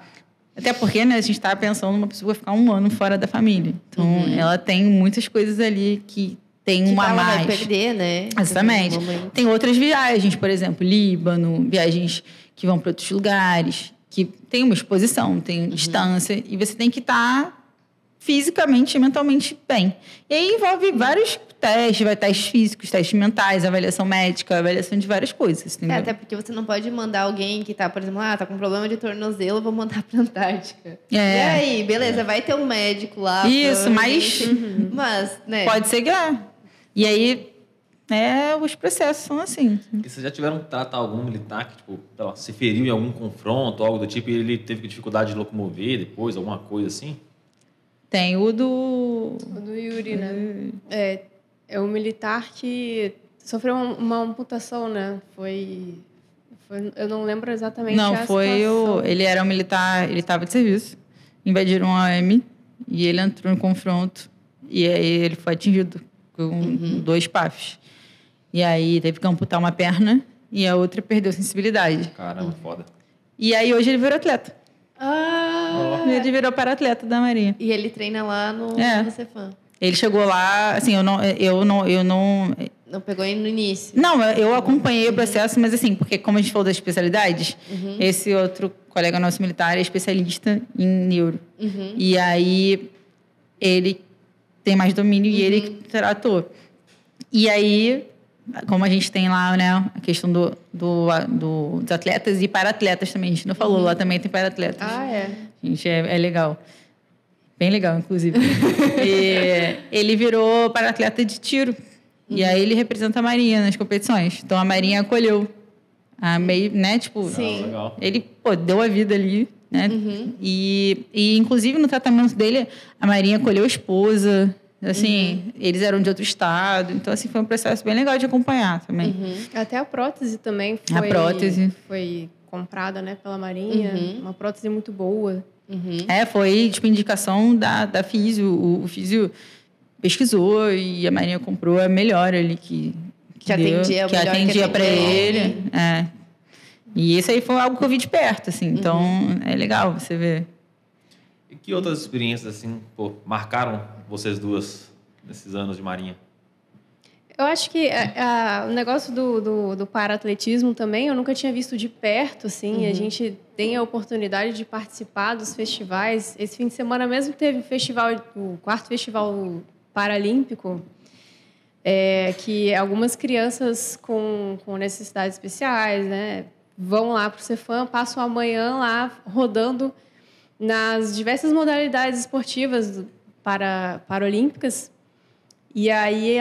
Até porque, né, a gente está pensando numa pessoa ficar um ano fora da família. Então, ela tem muitas coisas ali que tem uma a mais. Vai perder, né? Exatamente. Tem outras viagens, por exemplo, Líbano, viagens que vão para outros lugares, que tem uma exposição, tem distância, e você tem que estar fisicamente e mentalmente bem. E aí envolve vários testes, testes físicos, testes mentais, avaliação médica, avaliação de várias coisas. Entendeu? Até porque você não pode mandar alguém que tá, por exemplo, tá com problema de tornozelo, vou mandar pra Antártica. E aí, beleza, vai ter um médico lá. Isso, mas, né? Pode ser que E aí, os processos são assim. E vocês já tiveram que tratar algum militar que, tipo, se feriu em algum confronto, algo do tipo, e ele teve dificuldade de locomover depois, alguma coisa assim? Tem o do Yuri, né? É um militar que sofreu uma amputação, né? Foi eu não lembro exatamente Não, a foi situação. ele era um militar, ele estava de serviço, invadiram a AM e ele entrou no confronto e aí ele foi atingido com 2 PAFs. E aí teve que amputar uma perna e a outra perdeu sensibilidade. Caramba, foda. E aí hoje ele virou atleta. Ele virou para-atleta da Marinha. E ele treina lá no Cefam. Ele chegou lá, assim, eu não... Não pegou no início? Não, eu acompanhei o processo, mas assim, porque como a gente falou das especialidades, esse outro colega nosso militar é especialista em neuro. E aí, ele tem mais domínio e ele tratou. E aí, como a gente tem lá, né, a questão dos atletas e para-atletas também, a gente não falou, lá também tem para-atletas. Gente, é legal. Bem legal, inclusive. E ele virou para-atleta de tiro. E aí ele representa a Marinha nas competições. Então a Marinha acolheu. Né? Tipo, legal. Ele deu a vida ali, né? E inclusive no tratamento dele, a Marinha acolheu a esposa. Assim, eles eram de outro estado. Então, assim, foi um processo bem legal de acompanhar também. Até a prótese também foi comprada, né, pela Marinha. Uma prótese muito boa. Foi tipo indicação da Físio. O Físio pesquisou e a Marinha comprou a melhor ali que atendia para ele. E isso aí foi algo que eu vi de perto, assim. Então, é legal você ver. E que outras experiências, assim, marcaram vocês duas nesses anos de Marinha? Eu acho que o negócio do para-atletismo também, eu nunca tinha visto de perto, assim. A gente tem a oportunidade de participar dos festivais. Esse fim de semana mesmo teve o 4º Festival Paralímpico, que algumas crianças com necessidades especiais, né, vão lá para o Cefam, passam a manhã lá rodando nas diversas modalidades esportivas paralímpicas. E aí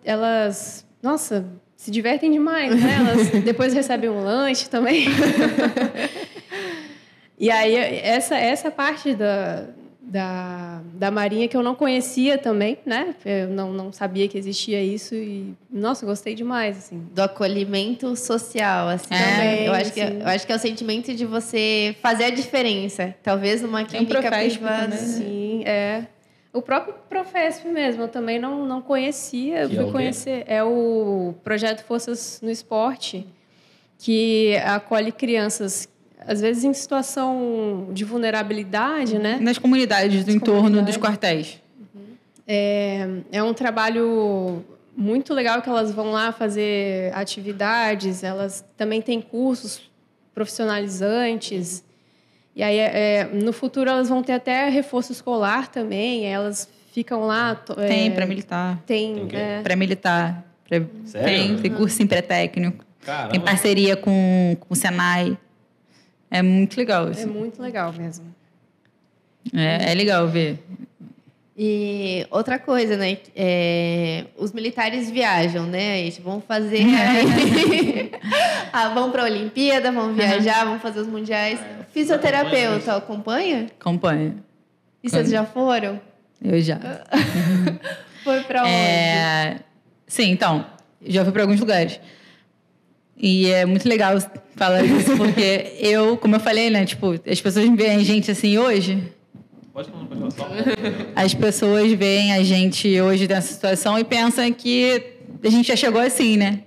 elas, nossa, se divertem demais, né? Elas depois recebem um lanche também. E aí essa parte da Marinha que eu não conhecia também, né? Eu não sabia que existia isso e, nossa, gostei demais, assim. Do acolhimento social, assim, também. Eu acho que é o sentimento de você fazer a diferença. Talvez numa clínica privada. Sim, O próprio Profesp mesmo, eu também não conhecia. Eu fui conhecer. É o projeto Forças no Esporte, que acolhe crianças, às vezes em situação de vulnerabilidade, né? Nas comunidades do entorno dos quartéis. É um trabalho muito legal que elas vão lá fazer atividades. Elas também têm cursos profissionalizantes. E aí, no futuro, elas vão ter até reforço escolar também. Elas ficam lá. Tem pré-militar. Tem. o quê? Pré-militar. Sério? Tem cursinho pré-técnico. Caramba. Tem parceria com o Senai. É muito legal. É Assim. muito legal mesmo. É legal ver. E outra coisa, né? Os militares viajam, né? Eles vão fazer. Vão para a Olimpíada, vão viajar, vão fazer os mundiais. Fisioterapeuta acompanha? Acompanha. E vocês já foram? Eu já. Foi para onde? Sim, então. Já fui para alguns lugares. E é muito legal falar isso, porque como eu falei, né? Tipo, as pessoas veem a gente assim hoje. Pode falar. As pessoas veem a gente hoje nessa situação e pensam que a gente já chegou assim, né?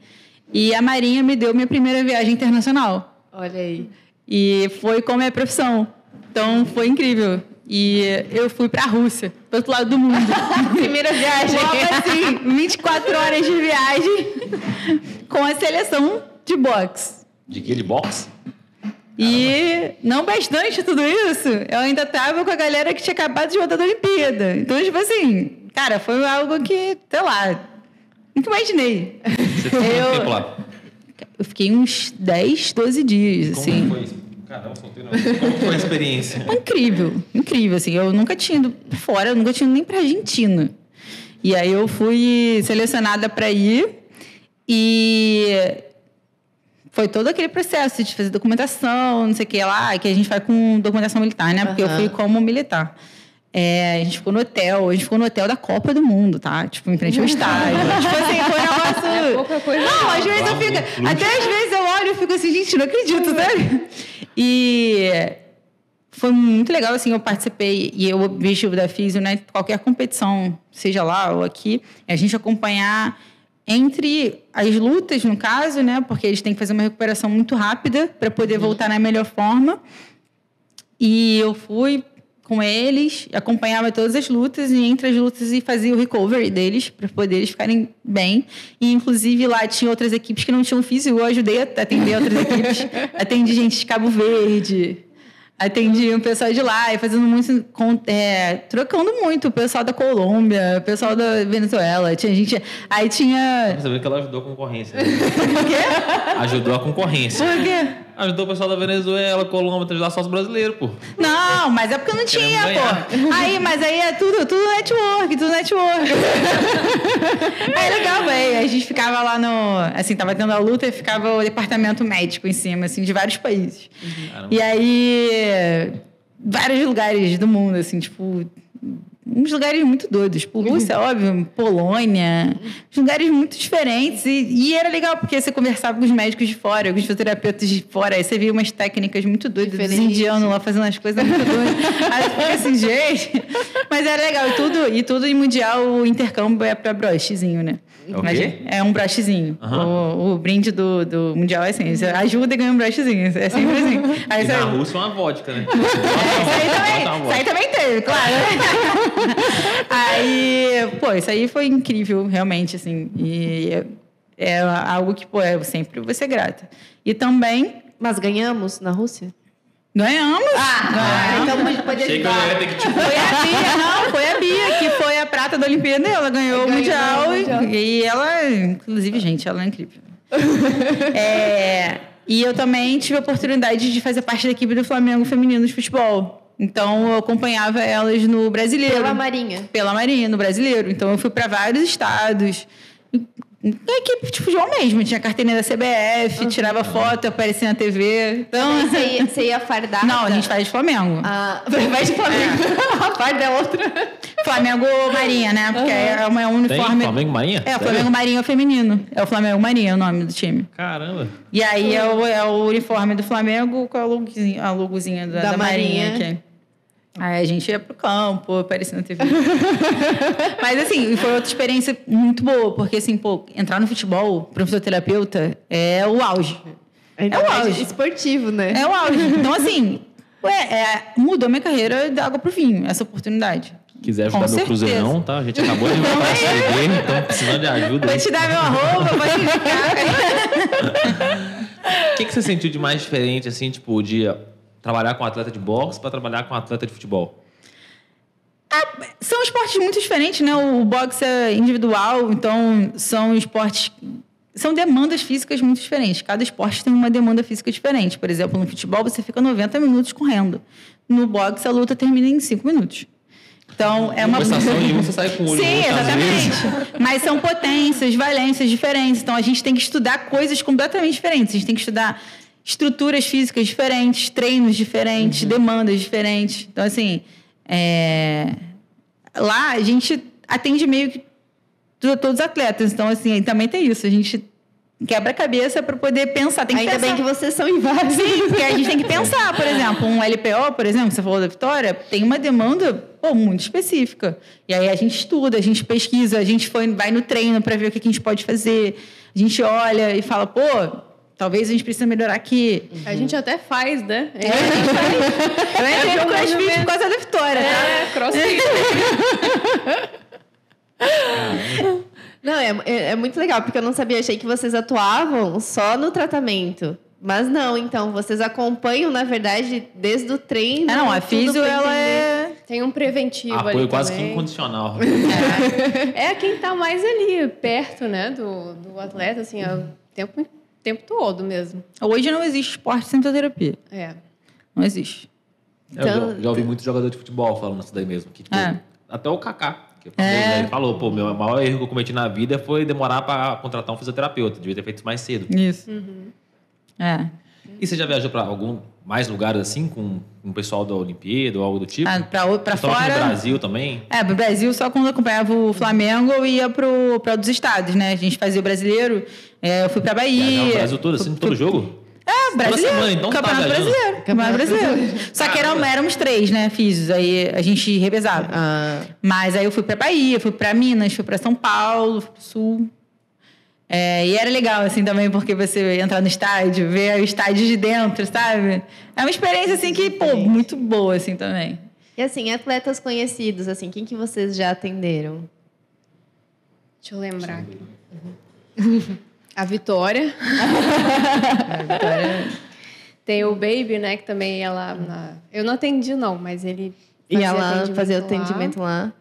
E a Marinha me deu minha primeira viagem internacional. Olha aí. E foi com a minha profissão. Então, foi incrível. E eu fui para a Rússia, do outro lado do mundo. Primeira viagem. Logo assim, 24 horas de viagem com a seleção de boxe. De que? De boxe? E não bastante tudo isso, eu ainda tava com a galera que tinha acabado de voltar da Olimpíada. Então, tipo assim, cara, foi algo que, sei lá, nunca imaginei. Você ficou quanto tempo lá? Eu fiquei uns 10, 12 dias, Como assim. foi isso? Caramba, solteiro. Como foi a experiência? Incrível, assim. Eu nunca tinha ido pra fora, eu nunca tinha ido nem pra Argentina. E aí eu fui selecionada para ir e foi todo aquele processo de fazer documentação, não sei o que lá, que a gente vai com documentação militar, né? Porque eu fui como militar. A gente ficou no hotel da Copa do Mundo, tá? Tipo, em frente ao estádio. Tipo assim, foi um negócio... É pouca coisa. Não, às vezes eu fico... Até às vezes eu olho e fico assim, gente, não acredito, sabe? E foi muito legal, assim, eu participei, e o objetivo da Físio, né? Qualquer competição, seja lá ou aqui, é a gente acompanhar entre as lutas, no caso, né? Porque eles têm que fazer uma recuperação muito rápida para poder voltar na melhor forma. E eu fui com eles, acompanhava todas as lutas e entre as lutas e fazia o recovery deles para poder eles ficarem bem. E inclusive lá tinha outras equipes que não tinham físico, eu ajudei a atender outras equipes. Atendi gente de Cabo Verde, atendi o pessoal de lá e fazendo muito, trocando muito o pessoal da Colômbia, o pessoal da Venezuela. Tinha gente, aí tinha... Você vê que ela ajudou a concorrência. Né? O quê? Ajudou a concorrência. Por quê? Ajudou o pessoal da Venezuela, Colômbia, ajudar só os brasileiros, pô. Não, mas é porque eu não tinha, pô. Mas aí é tudo network, tudo network. Aí legal, velho. A gente ficava lá assim, tava tendo a luta e ficava o departamento médico em cima, assim, de vários países. Caramba. E aí, vários lugares do mundo, assim, tipo... Uns lugares muito doidos. Tipo, Rússia, óbvio, Polônia. Uns lugares muito diferentes. E era legal, porque você conversava com os médicos de fora, com os fisioterapeutas de fora. Aí você via umas técnicas muito doidas, dos indianos lá fazendo as coisas muito doidas. Aí você fica assim, gente... Mas era legal. E tudo em mundial, o intercâmbio é pra brochezinho, né? É o quê? É um brochezinho. O brinde do mundial é assim. Você ajuda e ganha um brochezinho. É sempre assim. Aí E você... na Rússia é uma vodka, né? Isso aí também teve, claro. Aí, pô, isso aí foi incrível, realmente, assim. E é algo que, pô, eu sempre vou ser grata. E também... Mas ganhamos na Rússia? Ganhamos. Então pode Achei que eu ia ter que te... Foi a Bia, que foi a prata da Olimpíada. Ela ganhou o Mundial. E ela, inclusive, gente, ela é incrível. E eu também tive a oportunidade de fazer parte da equipe do Flamengo feminino de futebol. Então, eu acompanhava elas no Brasileiro. Pela Marinha? Pela Marinha, no Brasileiro. Então, eu fui para vários estados. A equipe de futebol mesmo. Tinha carteirinha da CBF, tirava foto, aparecia na TV. Então, você ia fardar? não, a gente faz de Flamengo. Vai de Flamengo. A farda é outra. Flamengo Marinha, né? Porque é um uniforme... Tem Flamengo Marinha? É, o Flamengo Marinha é o feminino. É o Flamengo Marinha, é o nome do time. Caramba. E aí é o uniforme do Flamengo com a logozinha da Marinha. Aqui. Aí a gente ia pro campo, aparecia na TV. Mas assim, foi outra experiência muito boa, porque assim, pô, entrar no futebol para um fisioterapeuta é o auge. É o auge. Esportivo, né? É o auge. Então assim, mudou minha carreira da água pro vinho, essa oportunidade. Quiser ajudar meu Cruzeirão, tá? A gente acabou de voltar a escrever, então precisando de ajuda. Vou te dar meu arroba, pode indicar. O que você sentiu de mais diferente, assim, tipo, de trabalhar com atleta de boxe para trabalhar com atleta de futebol? São esportes muito diferentes, né? O boxe é individual, então são esportes... São demandas físicas muito diferentes. Cada esporte tem uma demanda física diferente. Por exemplo, no futebol, você fica 90 minutos correndo. No boxe, a luta termina em 5 minutos. Então, é uma... Conversação de um, você sai com o olho Sim, no outro, às vezes. exatamente. Mas são potências, valências diferentes. Então, a gente tem que estudar coisas completamente diferentes. A gente tem que estudar estruturas físicas diferentes, treinos diferentes, demandas diferentes. Então, assim, lá a gente atende meio que todos os atletas. Então, assim, também tem isso. A gente quebra a cabeça para poder pensar. Tem que Ainda pensar. bem que vocês são em vários. Sim, porque a gente tem que pensar. Por exemplo, um LPO, por exemplo, que você falou da Vitória, tem uma demanda muito específica. E aí a gente estuda, a gente pesquisa, a gente vai no treino para ver o que a gente pode fazer. A gente olha e fala, talvez a gente precise melhorar aqui. A gente até faz, né? A gente faz. Eu entrei no CrossFit por causa da Vitória, tá? CrossFit. Não, é muito legal, porque eu não sabia, achei que vocês atuavam só no tratamento. Mas não, então, vocês acompanham, na verdade, desde o treino. Não, a tudo físio, pra ela entender. Tem um preventivo ali Apoio quase que também. incondicional. É quem tá mais ali, perto, né, do atleta, assim, o tempo todo mesmo. Hoje não existe esporte sem fisioterapia. É. Não existe. Eu já ouvi muito jogador de futebol falando isso daí mesmo. Que, até o Kaká. Que ele falou, o maior erro que eu cometi na vida foi demorar para contratar um fisioterapeuta. Devia ter feito isso mais cedo. Isso. E você já viajou para algum mais lugares assim, com o pessoal da Olimpíada ou algo do tipo? Pra Você tava aqui fora... no Brasil também? Pro Brasil, só quando eu acompanhava o Flamengo, eu ia para outros estados, né? A gente fazia o brasileiro, eu fui pra Bahia. No Brasil todo, assim, todo jogo? Brasileiro. semana, então você Campeonato tava viajando. brasileiro. Campeonato brasileiro. Só que éramos 3, né, físicos. Aí a gente revezava. Mas aí eu fui pra Bahia, fui pra Minas, fui pra São Paulo, fui pro Sul. E era legal, assim, também, porque você entrar no estádio, ver o estádio de dentro, sabe? É uma experiência, assim, que, muito boa, assim, também. E, assim, atletas conhecidos, assim, quem que vocês já atenderam? Deixa eu lembrar aqui. A Vitória. A Vitória... Tem o Baby, né, que também ia lá Eu não atendi, não, mas ele Ia lá fazer o atendimento lá.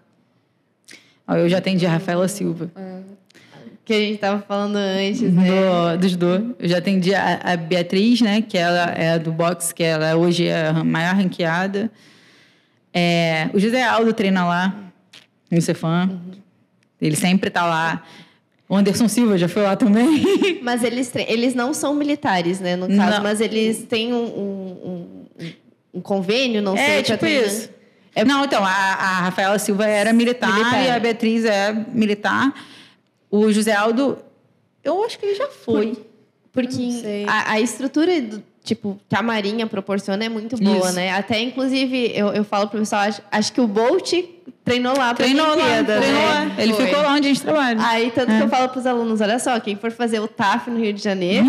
Eu já atendi a Rafaela Silva. Que a gente tava falando antes, né? Dos do. Eu já atendi a Beatriz, né? Que ela é do boxe, que ela hoje é a maior ranqueada. O José Aldo treina lá, no Cefam. Ele sempre tá lá. O Anderson Silva já foi lá também. Mas eles não são militares, né? No caso, mas eles têm um convênio, não sei. Tipo isso. Não, então, a Rafaela Silva era militar e a Beatriz é militar. O José Aldo, eu acho que ele já foi. Porque a estrutura, tipo, que a Marinha proporciona é muito boa, né? Até, inclusive, eu falo pro pessoal, acho que o Bolt treinou lá pra Olimpíada, né? Ele ficou lá onde a gente trabalha. Aí, tanto que eu falo pros alunos, olha só, quem for fazer o TAF no Rio de Janeiro,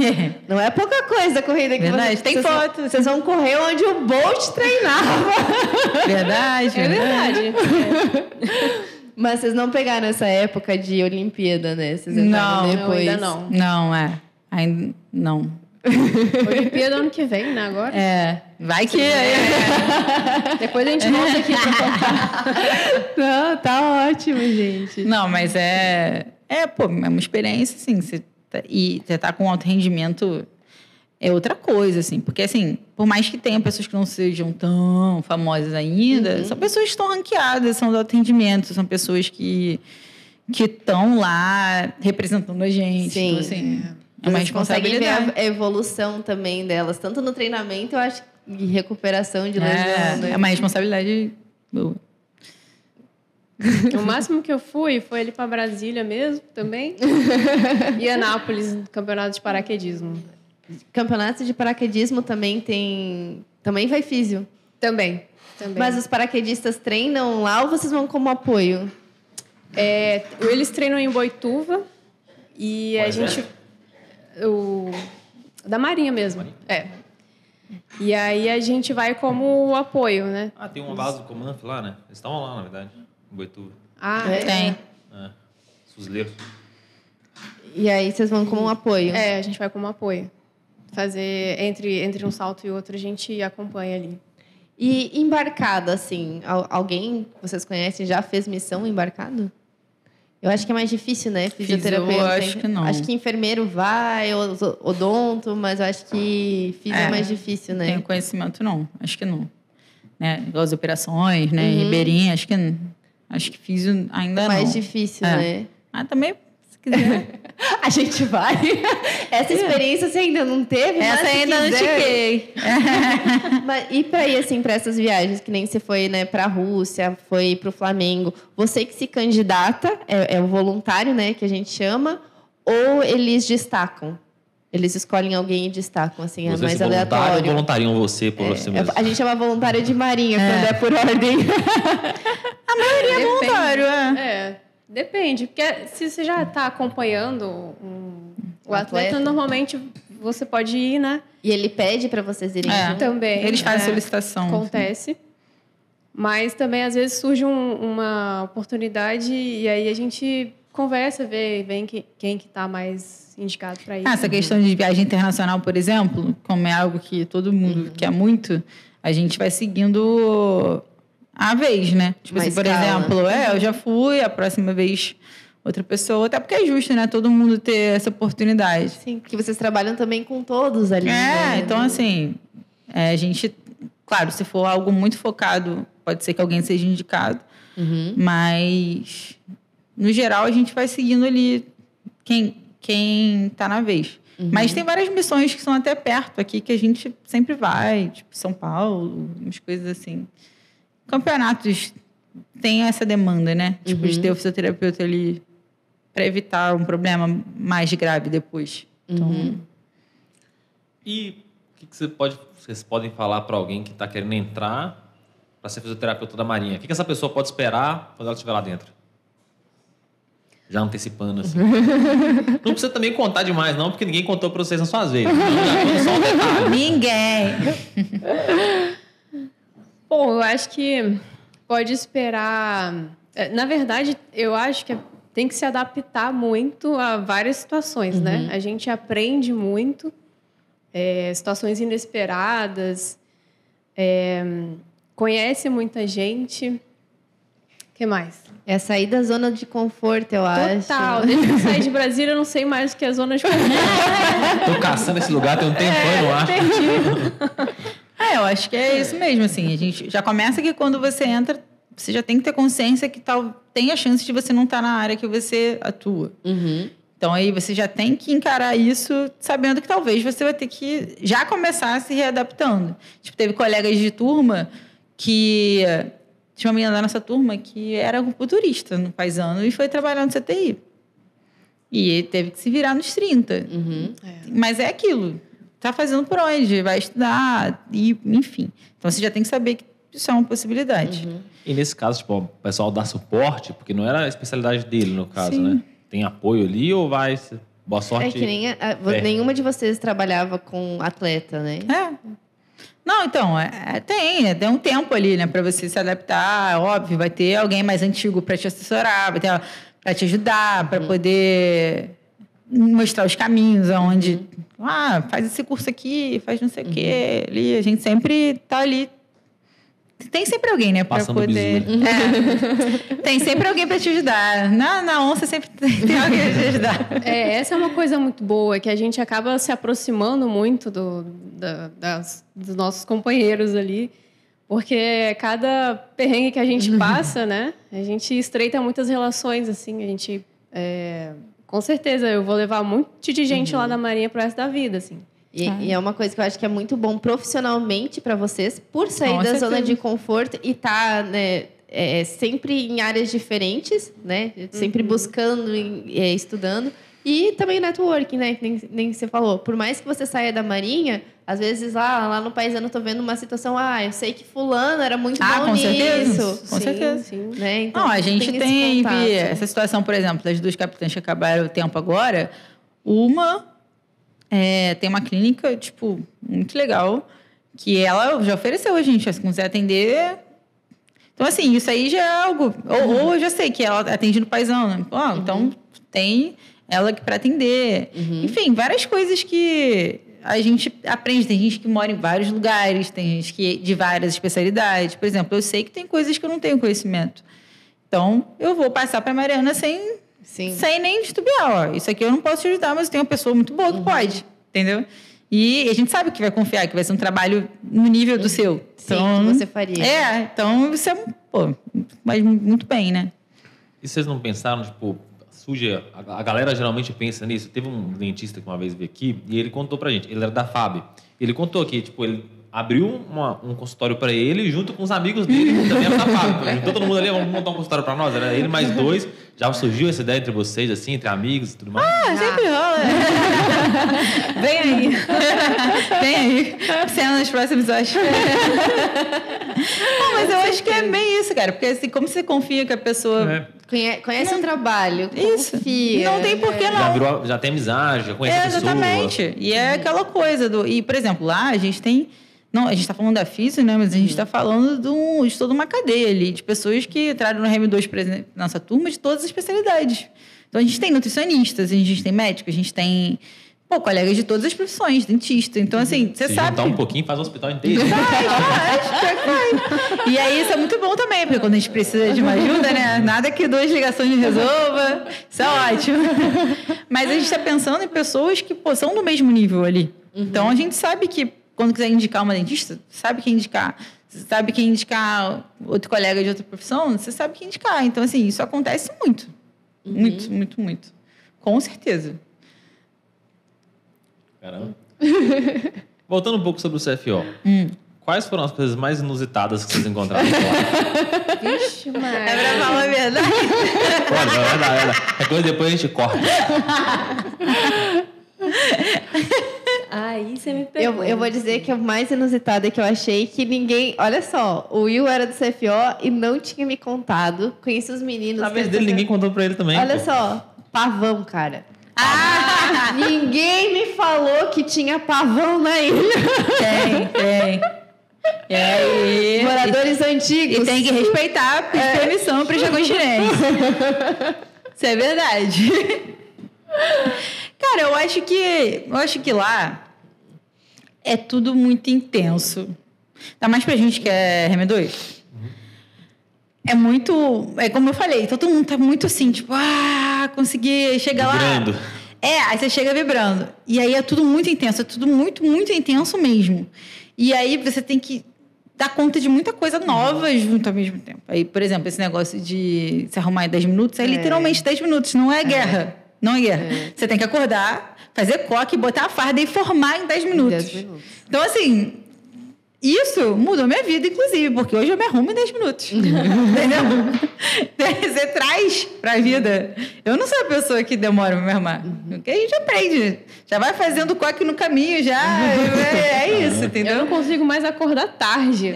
não é pouca coisa a corrida que verdade, tem foto. Vocês vão correr onde o Bolt treinava. Verdade. É verdade. Mas vocês não pegaram essa época de Olimpíada, né? Vocês entraram depois. Ainda não. Não, ainda não. Olimpíada ano que vem, né, agora? Vai que... Depois a gente volta aqui pra contar. Não, tá ótimo, gente. Não, mas é uma experiência, assim, e você tá com alto rendimento é outra coisa, assim, porque, assim, por mais que tenha pessoas que não sejam tão famosas ainda, são pessoas que estão ranqueadas, são do alto rendimento, são pessoas que estão lá representando a gente. Sim. Então, assim, é uma responsabilidade. Conseguem ver a evolução também delas, tanto no treinamento, eu acho, e recuperação de lesão, né? É uma responsabilidade boa. O máximo que eu fui foi ali para Brasília mesmo, também. E Anápolis, campeonato de paraquedismo. Campeonato de paraquedismo também tem... Também vai físio? Também. Mas os paraquedistas treinam lá ou vocês vão como apoio? Eles treinam em Boituva e a gente... Da Marinha mesmo. E aí a gente vai como apoio, né? Tem uma base do comando lá, né? Eles estavam lá, na verdade, em Boituva. Tem. Fuzileiro. E aí vocês vão como apoio? A gente vai como apoio. Fazer entre um salto e outro, a gente acompanha ali. E embarcado, assim, alguém que vocês conhecem já fez missão embarcado? Eu acho que é mais difícil, né? Fisioterapeuta. Eu acho que não. Acho que enfermeiro vai, odonto, mas eu acho que fisio é mais difícil, né? Tenho conhecimento, não. Acho que não. Né? Igual as operações, né? Ribeirinha, acho que fisio ainda não. É mais difícil, né? Ah, também, se quiser. A gente vai. Essa experiência você ainda não teve? Essa ainda não tiquei. E para ir, assim, para essas viagens, que nem você foi, né, para a Rússia, foi para o Flamengo, você que se candidata, é o voluntário, né, que a gente chama, ou eles destacam? Eles escolhem alguém e destacam, assim, você é mais aleatório. Ou voluntariam você por você mesmo? A gente chama voluntária de marinha, quando é por ordem. A maioria é voluntário, Depende, porque se você já está acompanhando o atleta, normalmente você pode ir, né? E ele pede para vocês irem junto? Também. Eles fazem solicitação. Acontece. Mas também, às vezes, surge uma oportunidade e aí a gente conversa, vê quem que está mais indicado para ir. Essa questão de viagem internacional, por exemplo, como é algo que todo mundo quer muito, a gente vai seguindo a vez, né? Tipo assim, por exemplo, eu já fui, a próxima vez outra pessoa, até porque é justo, né? Todo mundo ter essa oportunidade. Sim, porque vocês trabalham também com todos ali, né? Então assim, a gente, claro, se for algo muito focado, pode ser que alguém seja indicado, mas no geral a gente vai seguindo ali quem tá na vez. Mas tem várias missões que são até perto aqui, que a gente sempre vai, tipo São Paulo, umas coisas assim. Campeonatos têm essa demanda, né? Tipo, de ter o fisioterapeuta ali para evitar um problema mais grave depois. Então... E o que vocês podem falar para alguém que está querendo entrar para ser fisioterapeuta da Marinha? O que essa pessoa pode esperar quando ela estiver lá dentro? Já antecipando, assim. Não precisa também contar demais, não, porque ninguém contou para vocês nas suas vezes. Então, só um detalhe. Ninguém! Bom, eu acho que pode esperar... Na verdade, eu acho que tem que se adaptar muito a várias situações, né? A gente aprende muito, situações inesperadas, conhece muita gente. O que mais? É sair da zona de conforto, eu acho. Total. Desde que eu saí de Brasília, eu não sei mais o que é zona de conforto. Tô caçando esse lugar tem um tempão, eu acho. Perdi. Eu acho que é isso mesmo, assim. A gente já começa que quando você entra, você já tem que ter consciência que tem a chance de você não estar na área que você atua. Então, aí você já tem que encarar isso sabendo que talvez você vai ter que já começar se readaptando. Tipo, teve colegas de turma que... Tinha uma menina da nossa turma que era acupunturista no paisano e foi trabalhar no CTI. E teve que se virar nos 30. Mas é aquilo. Tá fazendo por onde? Vai estudar, e, enfim. Então, você já tem que saber que isso é uma possibilidade. E nesse caso, tipo, o pessoal dá suporte, porque não era a especialidade dele, no caso, né? Tem apoio ali ou vai... Boa sorte. É que nem nenhuma de vocês trabalhava com atleta, né? Não, então, tem um tempo ali, né, para você se adaptar. Óbvio, vai ter alguém mais antigo para te assessorar, vai ter para te ajudar, para poder mostrar os caminhos aonde faz esse curso aqui, faz não sei o quê. Ali, a gente sempre tá ali. Tem sempre alguém, né, para poder. Tem sempre alguém para te ajudar. Na onça sempre tem alguém para te ajudar. Essa é uma coisa muito boa, que a gente acaba se aproximando muito dos nossos companheiros ali, porque cada perrengue que a gente passa, né, a gente estreita muitas relações, assim, a gente... com certeza, eu vou levar um monte de gente lá da Marinha pro resto da vida, assim. E é uma coisa que eu acho que é muito bom profissionalmente para vocês, por sair da zona de conforto e estar, né, sempre em áreas diferentes, né? Sempre buscando e estudando. E também networking, né? Nem você falou. Por mais que você saia da Marinha, às vezes lá no paisano eu tô vendo uma situação, eu sei que fulano era muito bom nisso. Com certeza. Sim. Né? Então, a gente tem essa situação, por exemplo, das duas capitãs que acabaram o tempo agora. Uma... tem uma clínica, tipo, muito legal, que ela já ofereceu a gente, se quiser atender. Então, assim, isso aí já é algo... Ou eu já sei que ela atende no paisão, né? Então, tem ela aqui para atender. Enfim, várias coisas que a gente aprende. Tem gente que mora em vários lugares, tem gente que de várias especialidades. Por exemplo, eu sei que tem coisas que eu não tenho conhecimento. Então, eu vou passar para a Mariana sem nem titubear. Ó, isso aqui eu não posso te ajudar, mas eu tenho uma pessoa muito boa que pode, entendeu? E a gente sabe que vai confiar, que vai ser um trabalho no nível do seu. Então, que você faria. Então você, mas muito bem, né? E vocês não pensaram, tipo, surge... A galera geralmente pensa nisso. Teve um dentista que uma vez veio aqui e ele contou pra gente. Ele era da FAB. Ele contou que, tipo, ele abriu um consultório pra ele junto com os amigos dele, que também eram da FAB. Juntou todo mundo ali, vamos montar um consultório pra nós. Era ele mais 2. Já surgiu essa ideia entre vocês, assim, entre amigos e tudo mais? Sempre rola. Vem aí. Vem aí. Cena nos próximos, eu acho. Não, mas eu acho que é bem isso, cara. Porque assim, como você confia que a pessoa... Conhece o trabalho, isso. confia. Não tem por que não. Já tem amizade, já conhece a pessoa. Exatamente. E é aquela coisa do... E, por exemplo, lá a gente tem... Não, a gente está falando da física, né? Mas a gente está falando de toda uma cadeia ali, de pessoas que entraram no RM2, por exemplo, nossa turma, de todas as especialidades. Então, a gente tem nutricionistas, a gente tem médicos, a gente tem colegas de todas as profissões, dentista. Então, assim, você sabe... Se juntar um pouquinho, faz o hospital inteiro. Vai. E aí, isso é muito bom também, porque quando a gente precisa de uma ajuda, né? Nada que 2 ligações não resolva. Isso é ótimo. Mas a gente está pensando em pessoas que são do mesmo nível ali. Então, a gente sabe que quando quiser indicar uma dentista, sabe quem indicar. Você sabe quem indicar outro colega de outra profissão, você sabe quem indicar. Então, assim, isso acontece muito. Muito, muito, muito. Com certeza. Caramba. Voltando um pouco sobre o CFO. Quais foram as coisas mais inusitadas que vocês encontraram lá? Vixe, mano. É pra falar a verdade? Pode, é verdade. É coisa depois a gente corta. Aí você me pegou. Eu vou dizer que o mais inusitado é que eu achei que ninguém... Olha só, o Will era do CFO e não tinha me contado. Conheci os meninos... Na vez dele, ninguém contou pra ele também. Olha só, pavão, cara. Ninguém me falou que tinha pavão na ilha. Tem. E aí, Moradores antigos. E tem que respeitar, pedir permissão para os jaguntinenses. Isso é verdade. Cara, eu acho que lá é tudo muito intenso. Ainda mais pra gente que é RM2. É muito... É como eu falei, todo mundo tá muito assim, tipo... consegui chegar vibrando. Lá... aí você chega vibrando. E aí é tudo muito intenso. É tudo muito, muito intenso mesmo. E aí você tem que dar conta de muita coisa nova junto ao mesmo tempo. Aí, por exemplo, esse negócio de se arrumar em 10 minutos é literalmente 10 minutos. Não é guerra. Não é guerra. Você tem que acordar, fazer coque, botar a farda e formar em 10 minutos. 10 minutos. Então, assim, isso mudou minha vida, inclusive, porque hoje eu me arrumo em 10 minutos. Entendeu? Você traz pra vida. Eu não sou a pessoa que demora pra me arrumar. Porque a gente aprende. Já vai fazendo coque no caminho, já. É isso, entendeu? Eu não consigo mais acordar tarde.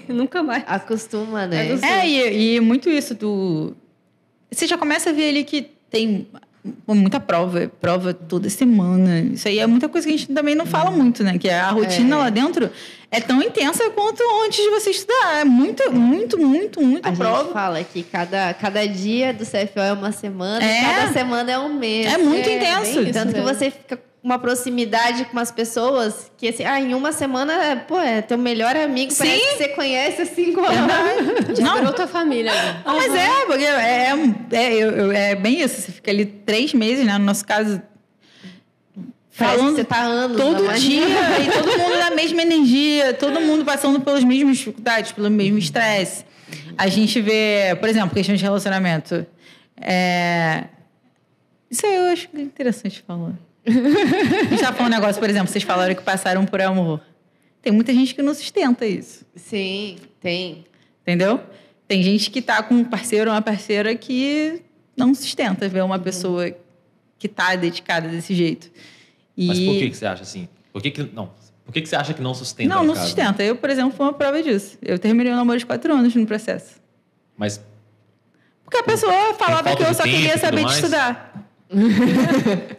Nunca mais. Acostuma, né? E muito isso do... Você já começa a ver ali que tem... muita prova toda semana. Isso aí é muita coisa que a gente também não fala muito, né? Que a rotina lá dentro é tão intensa quanto antes de você estudar. É muita prova. A gente fala que cada dia do CFO é uma semana e cada semana é um mês. É muito intenso. Tanto que você fica com uma proximidade com as pessoas que, assim, em uma semana, é teu melhor amigo. Sim. Parece que você conhece, assim, como... Já virou tua família. Não, mas porque é bem isso. Você fica ali 3 meses, né? No nosso caso... Falando, você tá anos. Todo dia, e todo mundo na mesma energia, todo mundo passando pelas mesmas dificuldades, pelo mesmo estresse. A gente vê, por exemplo, questão de relacionamento. Isso aí eu acho interessante falar. A gente tá falando um negócio, por exemplo, vocês falaram que passaram por amor. Tem muita gente que não sustenta isso. Sim, tem. Entendeu? Tem gente que tá com um parceiro ou uma parceira que não sustenta ver uma pessoa que tá dedicada desse jeito. Mas por que você acha assim? Por que você acha que não sustenta? Não sustenta. Eu, por exemplo, fui uma prova disso. Eu terminei um namoro de 4 anos no processo. Mas... Porque a pessoa falava que eu só queria saber de estudar.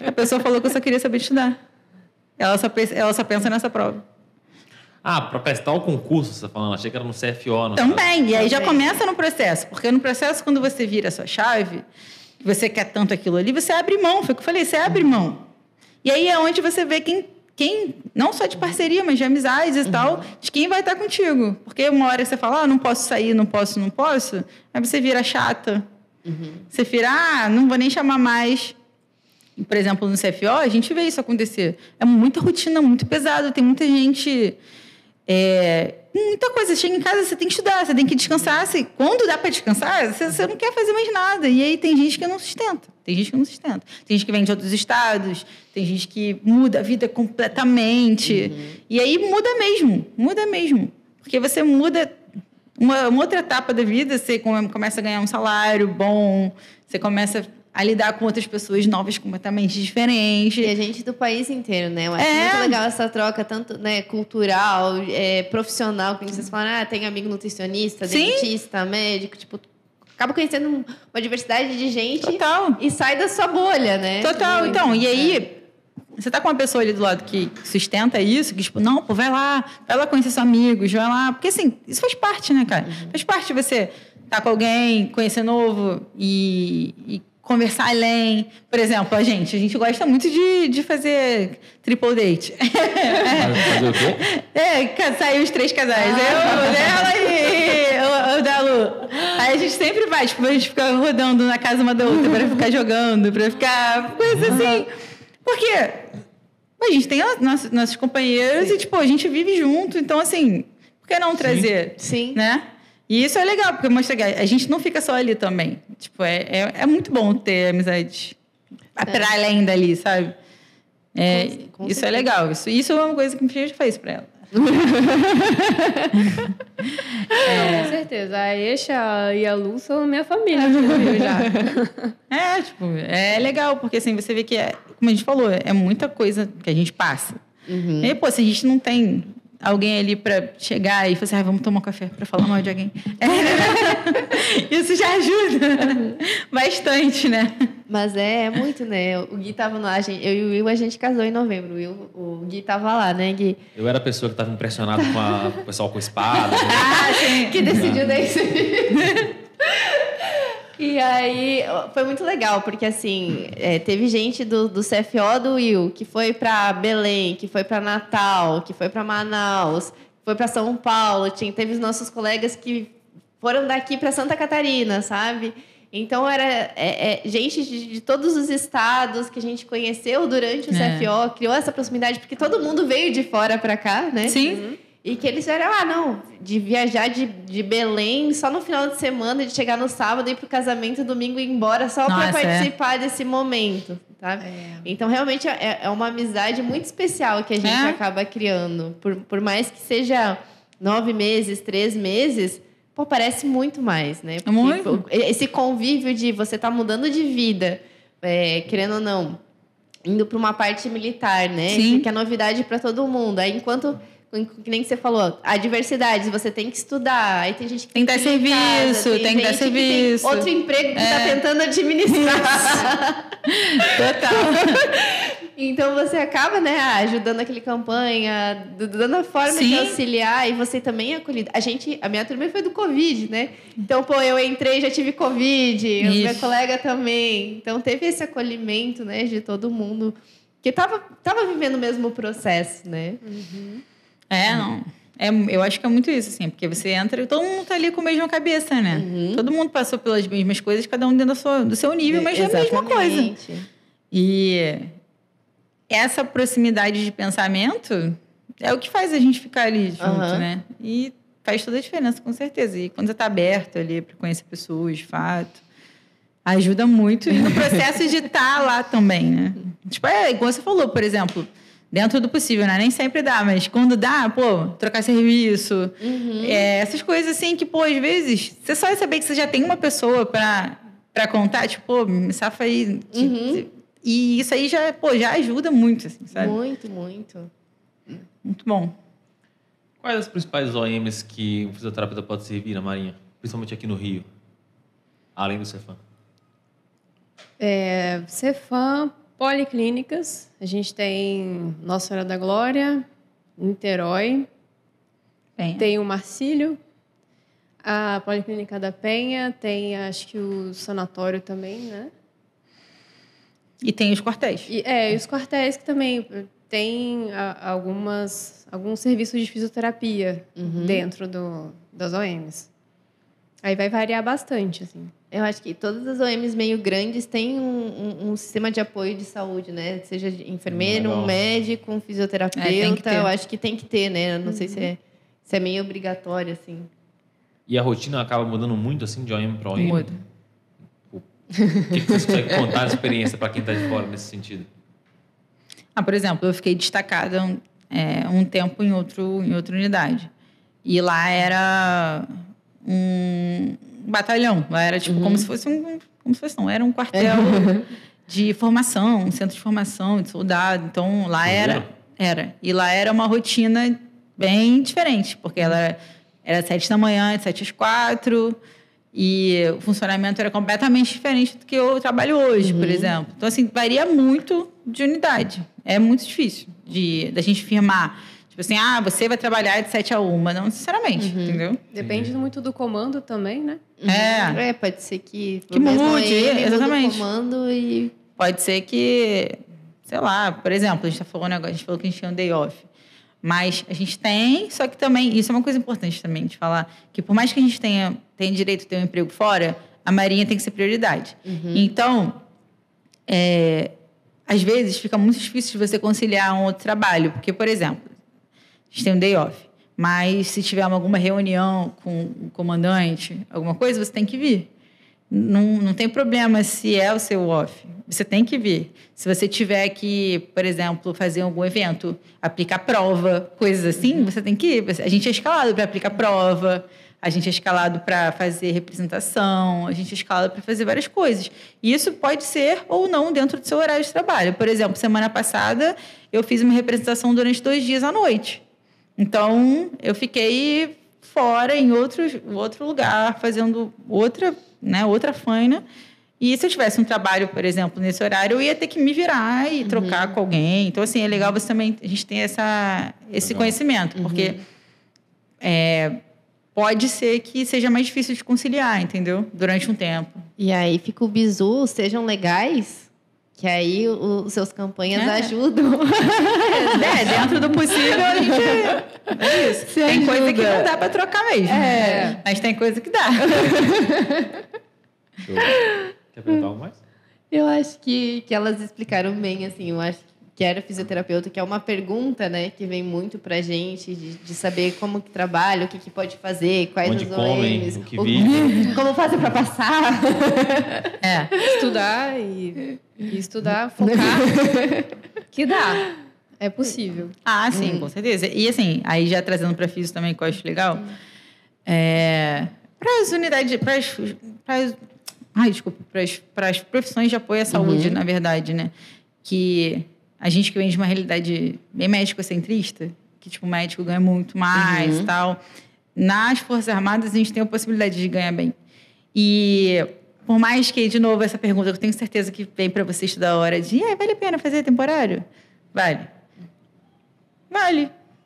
A pessoa falou que eu só queria saber de estudar. Ela só pensa nessa prova. Para prestar o concurso, você tá falando? Achei que era no CFO. Também. E aí já começa no processo. Porque no processo, quando você vira a sua chave, você quer tanto aquilo ali, você abre mão. Foi o que eu falei, você abre mão. E aí é onde você vê quem não só de parceria, mas de amizades e tal, de quem vai estar contigo. Porque uma hora você fala, não posso sair, não posso, aí você vira chata. Você vira, não vou nem chamar mais. Por exemplo, no CFO, a gente vê isso acontecer. É muita rotina, muito pesado, tem muita gente... muita coisa. Você chega em casa, você tem que estudar, você tem que descansar. Quando dá para descansar, você não quer fazer mais nada. E aí tem gente que não sustenta. Tem gente que vem de outros estados, tem gente que muda a vida completamente. E aí muda mesmo. Porque você muda uma outra etapa da vida, você começa a ganhar um salário bom, você começa a lidar com outras pessoas novas completamente diferentes. E a gente do país inteiro, né? Eu acho muito legal essa troca, tanto, né, cultural, profissional, que vocês falam, tem amigo nutricionista, dentista, médico, tipo, acaba conhecendo uma diversidade de gente. Total. E sai da sua bolha, né? Total. Muito. Então, e aí, você tá com uma pessoa ali do lado que sustenta isso, que tipo, não, pô, vai lá conhecer seus amigos, vai lá. Porque assim, isso faz parte, né, cara? Faz parte de você estar com alguém, conhecer novo e conversar além. Por exemplo, a gente gosta muito de fazer triple date. Fazer o quê? Sair os 3 casais. Ela e o da Lu. Aí a gente sempre vai, tipo, a gente fica rodando na casa uma da outra pra ficar jogando, pra ficar coisa assim. Porque a gente tem nossos companheiros e, tipo, a gente vive junto. Então, assim, por que não trazer? Sim. Né? E isso é legal, porque mostra que a gente não fica só ali também. Tipo, é muito bom ter amizade para além dali, sabe? Com isso certeza. É legal. Isso é uma coisa que a gente fez para ela. Com certeza. A Eixa e a Lu são minha família aqui no Rio já. É legal, porque assim, você vê que, como a gente falou, é muita coisa que a gente passa. E aí, pô, se a gente não tem alguém ali para chegar e falar assim, vamos tomar um café para falar mal de alguém. Isso já ajuda bastante, né? Mas é muito, né? O Gui tava lá, eu e o Will, a gente casou em novembro. O Gui tava lá, né, Gui? Eu era a pessoa que tava impressionado com o pessoal com espada. Sim. Que decidiu daí. E aí, foi muito legal, porque assim, teve gente do CFO do Will, que foi para Belém, que foi para Natal, que foi para Manaus, que foi para São Paulo. Teve os nossos colegas que foram daqui para Santa Catarina, sabe? Então, era gente de todos os estados que a gente conheceu durante o CFO, criou essa proximidade, porque todo mundo veio de fora para cá, né? Sim. E que eles eram, de viajar de Belém só no final de semana, de chegar no sábado, ir pro casamento, domingo e ir embora só para participar desse momento, tá? Então, realmente, é uma amizade muito especial que a gente acaba criando. Por mais que seja 9 meses, 3 meses, pô, parece muito mais, né? Porque, muito. Esse convívio de você tá mudando de vida, querendo ou não, indo para uma parte militar, né? Sim. Que é novidade para todo mundo. Aí, que nem você falou, a diversidade, você tem que estudar. Aí tem gente que tem que dar serviço, tem que dar serviço. Tem outro emprego que está tentando administrar. Total. Então você acaba, né, ajudando aquele campanha, dando a forma de auxiliar, e você também é acolhido. A minha turma foi do Covid, né? Então, pô, eu entrei e já tive Covid, o meu colega também. Então teve esse acolhimento, né, de todo mundo que tava vivendo o mesmo processo, né? Não. Eu acho que é muito isso, assim, porque você entra e todo mundo tá ali com a mesma cabeça, né? Todo mundo passou pelas mesmas coisas, cada um dentro do seu nível, mas é a mesma coisa. E essa proximidade de pensamento é o que faz a gente ficar ali junto, né? E faz toda a diferença, com certeza. E quando você tá aberto ali para conhecer pessoas, de fato, ajuda muito. E no processo de estar lá também, né? Tipo, igual você falou, por exemplo, dentro do possível, né? Nem sempre dá, mas quando dá, pô, trocar serviço. Essas coisas assim que, pô, às vezes, você só saber que você já tem uma pessoa pra contar, tipo, pô, me safa aí. E isso aí já ajuda muito, assim, sabe? Muito, muito. Muito bom. Quais as principais OMs que um fisioterapeuta pode servir na Marinha? Principalmente aqui no Rio, além do Cefam? Cefam, policlínicas. A gente tem Nossa Senhora da Glória, Niterói. Tem o Marcílio, a Policlínica da Penha, tem acho que o sanatório também, né? E tem os quartéis. E os quartéis que também tem alguns serviços de fisioterapia dentro das OMs. Aí vai variar bastante, assim. Eu acho que todas as OMs meio grandes têm um sistema de apoio de saúde, né? Seja de enfermeiro, um médico, um fisioterapeuta. Eu acho que tem que ter, né? Não sei se é meio obrigatório, assim. E a rotina acaba mudando muito, assim, de OM para OM? Muda. O que vocês conseguem contar de experiência para quem está de fora nesse sentido? Por exemplo, eu fiquei destacada um tempo em outra unidade. E lá era um batalhão. Lá era tipo como se fosse era um quartel de formação, um centro de formação de soldado. Então lá era. E lá era uma rotina bem diferente, porque ela era 7 da manhã, de 7 às 4. E o funcionamento era completamente diferente do que eu trabalho hoje, por exemplo. Então, assim, varia muito de unidade. É muito difícil da gente firmar. Tipo assim, você vai trabalhar de 7 a 1. Não necessariamente, entendeu? Depende muito do comando também, né? Pode ser que mude, exatamente. O comando e... Pode ser que, sei lá, por exemplo, a gente falou que a gente tinha um day off. Mas a gente tem, só que também, isso é uma coisa importante também de falar, que por mais que a gente tenha direito a ter um emprego fora, a Marinha tem que ser prioridade. Então, às vezes fica muito difícil de você conciliar um outro trabalho, porque, por exemplo, a gente tem um day off, mas se tiver alguma reunião com o comandante, alguma coisa, você tem que vir. Não tem problema se é o seu off. Você tem que vir. Se você tiver que, por exemplo, fazer algum evento, aplicar prova, coisas assim, você tem que ir. A gente é escalado para aplicar prova, a gente é escalado para fazer representação, a gente é escalado para fazer várias coisas. E isso pode ser ou não dentro do seu horário de trabalho. Por exemplo, semana passada, eu fiz uma representação durante 2 dias à noite. Então, eu fiquei fora em outro lugar, fazendo outra faina. E se eu tivesse um trabalho, por exemplo, nesse horário, eu ia ter que me virar e trocar com alguém. Então, assim, é legal a gente ter esse conhecimento, porque pode ser que seja mais difícil de conciliar, entendeu? Durante um tempo. E aí fica o bizu, sejam legais, que aí os seus campanhas ajudam. Dentro do possível, a gente... É isso. Tem coisa que não dá para trocar mesmo. Mas tem coisa que dá. Quer perguntar algo mais? Eu acho que elas explicaram bem, assim. Eu acho que era fisioterapeuta, que é uma pergunta, né, que vem muito pra gente, de saber como que trabalha, o que pode fazer, quais onde os comem, OMs, o que vivem. como fazer para passar. Estudar e estudar, focar, que dá. É possível. Sim, com certeza. E assim, aí já trazendo para físico também, que eu acho legal, para as unidades, para as profissões de apoio à saúde, na verdade, né? Que a gente que vem de uma realidade bem médico-centrista, que tipo, o médico ganha muito mais e tal. Nas Forças Armadas, a gente tem a possibilidade de ganhar bem. E por mais que, de novo, essa pergunta, eu tenho certeza que vem para você estudar a hora de vale a pena fazer temporário? Vale.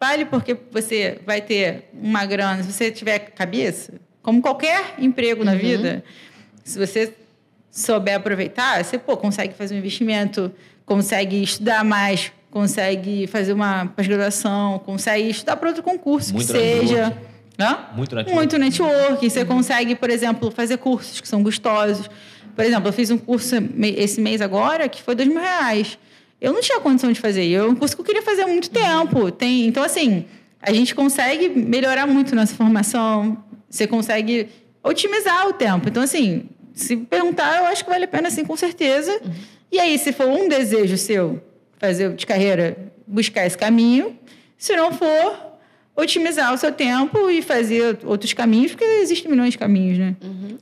Vale porque você vai ter uma grana, se você tiver cabeça, como qualquer emprego na vida, se você souber aproveitar, você consegue fazer um investimento, consegue estudar mais, consegue fazer uma pós-graduação, consegue estudar para outro concurso, muito que seja... Muito networking. Você consegue, por exemplo, fazer cursos que são gostosos. Por exemplo, eu fiz um curso esse mês agora que foi R$2.000. Eu não tinha condição de fazer. É um curso que eu queria fazer há muito tempo. Então, assim, a gente consegue melhorar muito nossa formação. Você consegue otimizar o tempo. Então, assim, se perguntar, eu acho que vale a pena, sim, com certeza. E aí, se for um desejo seu, fazer de carreira, buscar esse caminho. Se não for, otimizar o seu tempo e fazer outros caminhos, porque existem milhões de caminhos, né?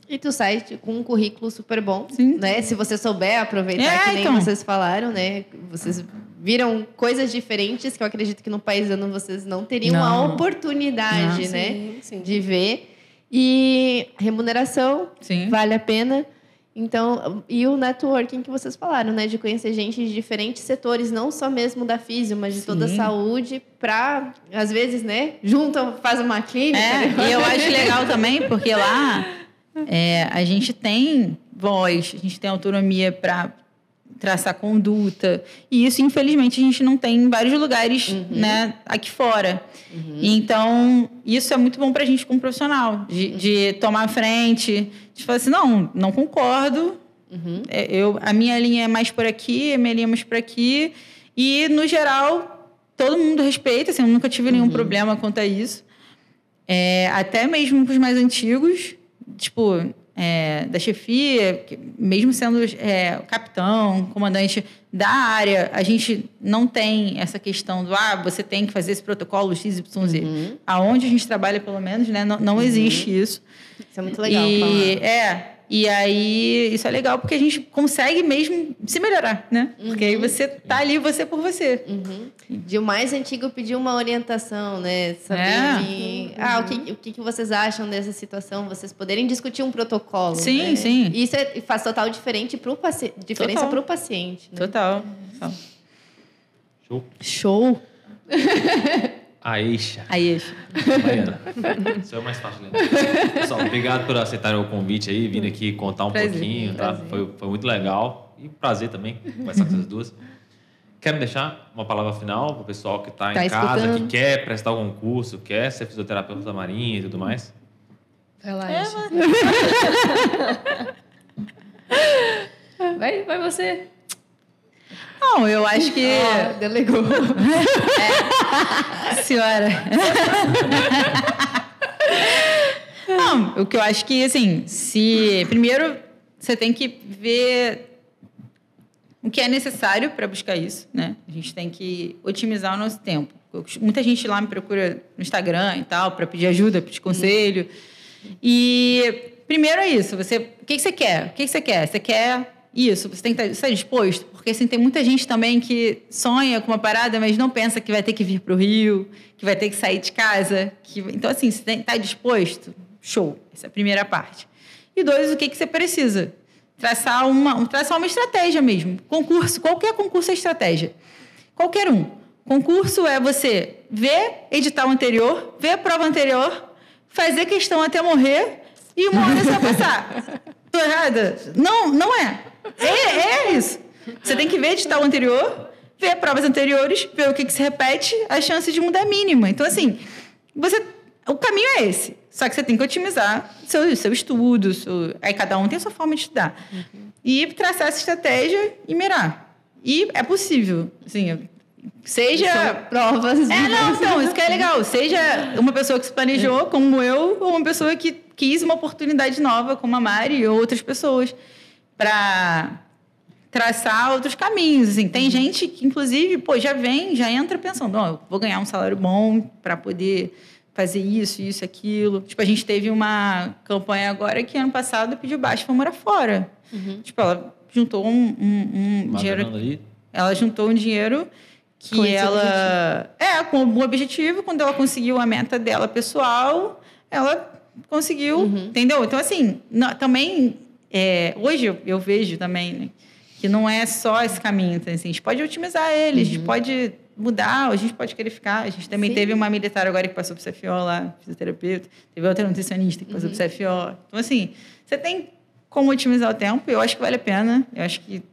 E tu sai com um currículo super bom, Sim. né? Se você souber aproveitar, que nem vocês falaram, né? Vocês viram coisas diferentes que eu acredito que no paisano vocês não teriam a oportunidade, né? Sim. De ver. E remuneração, vale a pena. Então, e o networking que vocês falaram, né? De conhecer gente de diferentes setores, não só mesmo da físio, mas de toda a saúde, para, às vezes, né? Juntam, faz uma clínica. E eu acho legal também, porque lá a gente tem voz, a gente tem autonomia para traçar conduta. E isso, infelizmente, a gente não tem em vários lugares, né, aqui fora. Então, isso é muito bom para a gente como profissional, de tomar a frente, de falar assim, não concordo, a minha linha é mais por aqui, a minha linha é mais por aqui. E, no geral, todo mundo respeita, assim, eu nunca tive nenhum problema quanto a isso. Até mesmo com os mais antigos, tipo... da chefia, mesmo sendo o capitão, comandante da área, a gente não tem essa questão do você tem que fazer esse protocolo XYZ. Aonde a gente trabalha, pelo menos, né, não existe isso. Isso é muito legal falar. E aí, isso é legal porque a gente consegue mesmo se melhorar, né? Porque aí você tá ali, você por você. De o mais antigo pedir uma orientação, né? Saber o que vocês acham dessa situação, vocês poderem discutir um protocolo. Sim, né? sim. E isso faz total diferença para o paciente. Né? Total. Show. A Eixa. Mariana. Isso é o mais fácil, né? Pessoal, obrigado por aceitarem o convite aí, vindo aqui contar pouquinho, tá? Foi muito legal. E um prazer também conversar com vocês duas. Quer me deixar uma palavra final para o pessoal que está em casa, que quer prestar algum curso, quer ser fisioterapeuta da Marinha e tudo mais? Relaxa. Vai você. Não, eu acho que... delegou. Senhora. Não, o que eu acho que, assim, primeiro, você tem que ver o que é necessário para buscar isso, né? A gente tem que otimizar o nosso tempo. Muita gente lá me procura no Instagram e tal, para pedir ajuda, pedir conselho. E, primeiro é isso. O que você quer? O que você quer? Você quer... Isso, você tem que estar disposto, porque assim, tem muita gente também que sonha com uma parada, mas não pensa que vai ter que vir para o Rio, que vai ter que sair de casa. Então, assim, você tem que estar disposto, show, essa é a primeira parte. E 2, o que você precisa? Traçar uma estratégia mesmo. Concurso, qualquer concurso é estratégia. Qualquer um. Concurso é você ver edital anterior, ver a prova anterior, fazer questão até morrer e uma hora você vai passar. Tô errada? Não é. É isso. Você tem que ver edital anterior, ver provas anteriores, ver o que se repete, a chance de mudar é mínima. Então, assim, o caminho é esse. Só que você tem que otimizar seu estudo. Aí cada um tem a sua forma de estudar. E traçar essa estratégia e mirar. E é possível. Assim, seja... São provas. Então, isso que é legal. Seja uma pessoa que se planejou, como eu, ou uma pessoa que quis uma oportunidade nova, como a Mari ou outras pessoas, para traçar outros caminhos. Assim, tem gente que, inclusive, já entra pensando, eu vou ganhar um salário bom para poder fazer isso, aquilo. Tipo, a gente teve uma campanha agora que ano passado pediu baixa para morar fora. Tipo, ela juntou um dinheiro... Ela juntou um dinheiro que com ela... com um objetivo. Quando ela conseguiu a meta dela pessoal, ela conseguiu, entendeu? Então, assim, também... hoje eu vejo também, né, que não é só esse caminho. Então, assim, a gente pode otimizar ele, a gente pode mudar, a gente pode qualificar. A gente também teve uma militar agora que passou para o CFO lá, fisioterapeuta. Teve outra nutricionista que passou para o CFO. Então, assim, você tem como otimizar o tempo. Eu acho que vale a pena. Eu acho que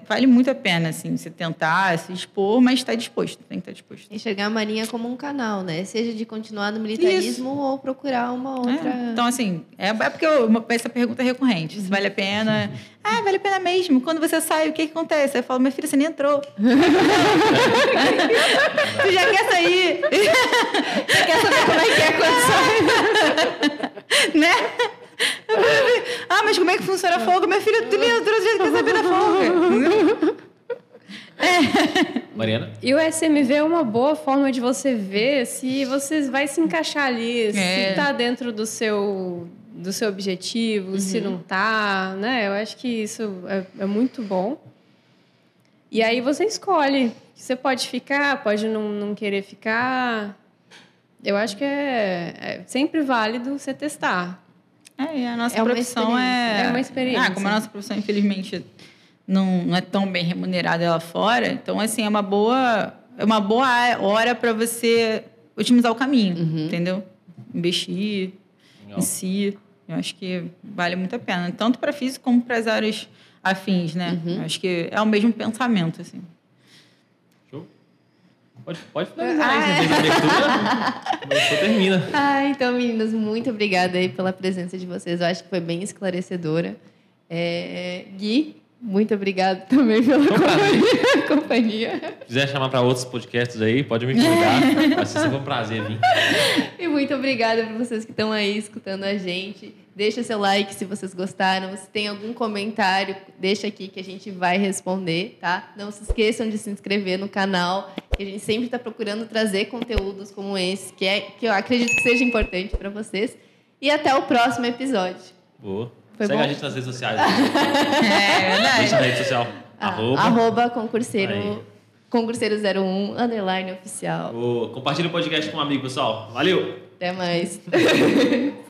vale muito a pena, assim, você tentar se expor, mas estar disposto, tem que estar disposto. Enxergar a Marinha como um canal, né? Seja de continuar no militarismo ou procurar uma outra... Então, assim, porque essa pergunta é recorrente. Se vale a pena... vale a pena mesmo. Quando você sai, o que acontece? Eu falo, minha filha, você nem entrou. Tu já quer sair. Você quer saber como é que é quando sai. Né? Mas como é que funciona a folga? Minha filha, tu nem entrou, você já quer saber da folga. Mariana? E o SMV é uma boa forma de você ver se você vai se encaixar ali, se está dentro do seu objetivo, se não está, né? Eu acho que isso é muito bom. E aí você escolhe. Você pode ficar, pode não querer ficar. Eu acho que é sempre válido você testar. E a nossa profissão é uma experiência. Como a nossa profissão, infelizmente, não é tão bem remunerada lá fora, então, assim, é uma boa hora para você otimizar o caminho, entendeu? Investir em si. Eu acho que vale muito a pena, tanto para físico como para as áreas afins, né? Acho que é o mesmo pensamento, assim. Show. Pode finalizar aí, você fez a abertura, mas só termina. Então, meninas, muito obrigada aí pela presença de vocês. Eu acho que foi bem esclarecedora. Gui, muito obrigada também pela companhia. Se quiser chamar para outros podcasts aí, pode me convidar. Vai ser sempre um prazer vir. E muito obrigada para vocês que estão aí escutando a gente. Deixa seu like se vocês gostaram. Se tem algum comentário, deixa aqui que a gente vai responder, tá? Não se esqueçam de se inscrever no canal, que a gente sempre está procurando trazer conteúdos como esse, que eu acredito que seja importante para vocês. E até o próximo episódio. Boa. Foi Segue bom? a gente nas redes sociais. É verdade. Deixa na rede social. Arroba concurseiro 01 _ oficial. Compartilha o podcast com um amigo, pessoal. Valeu! Até mais.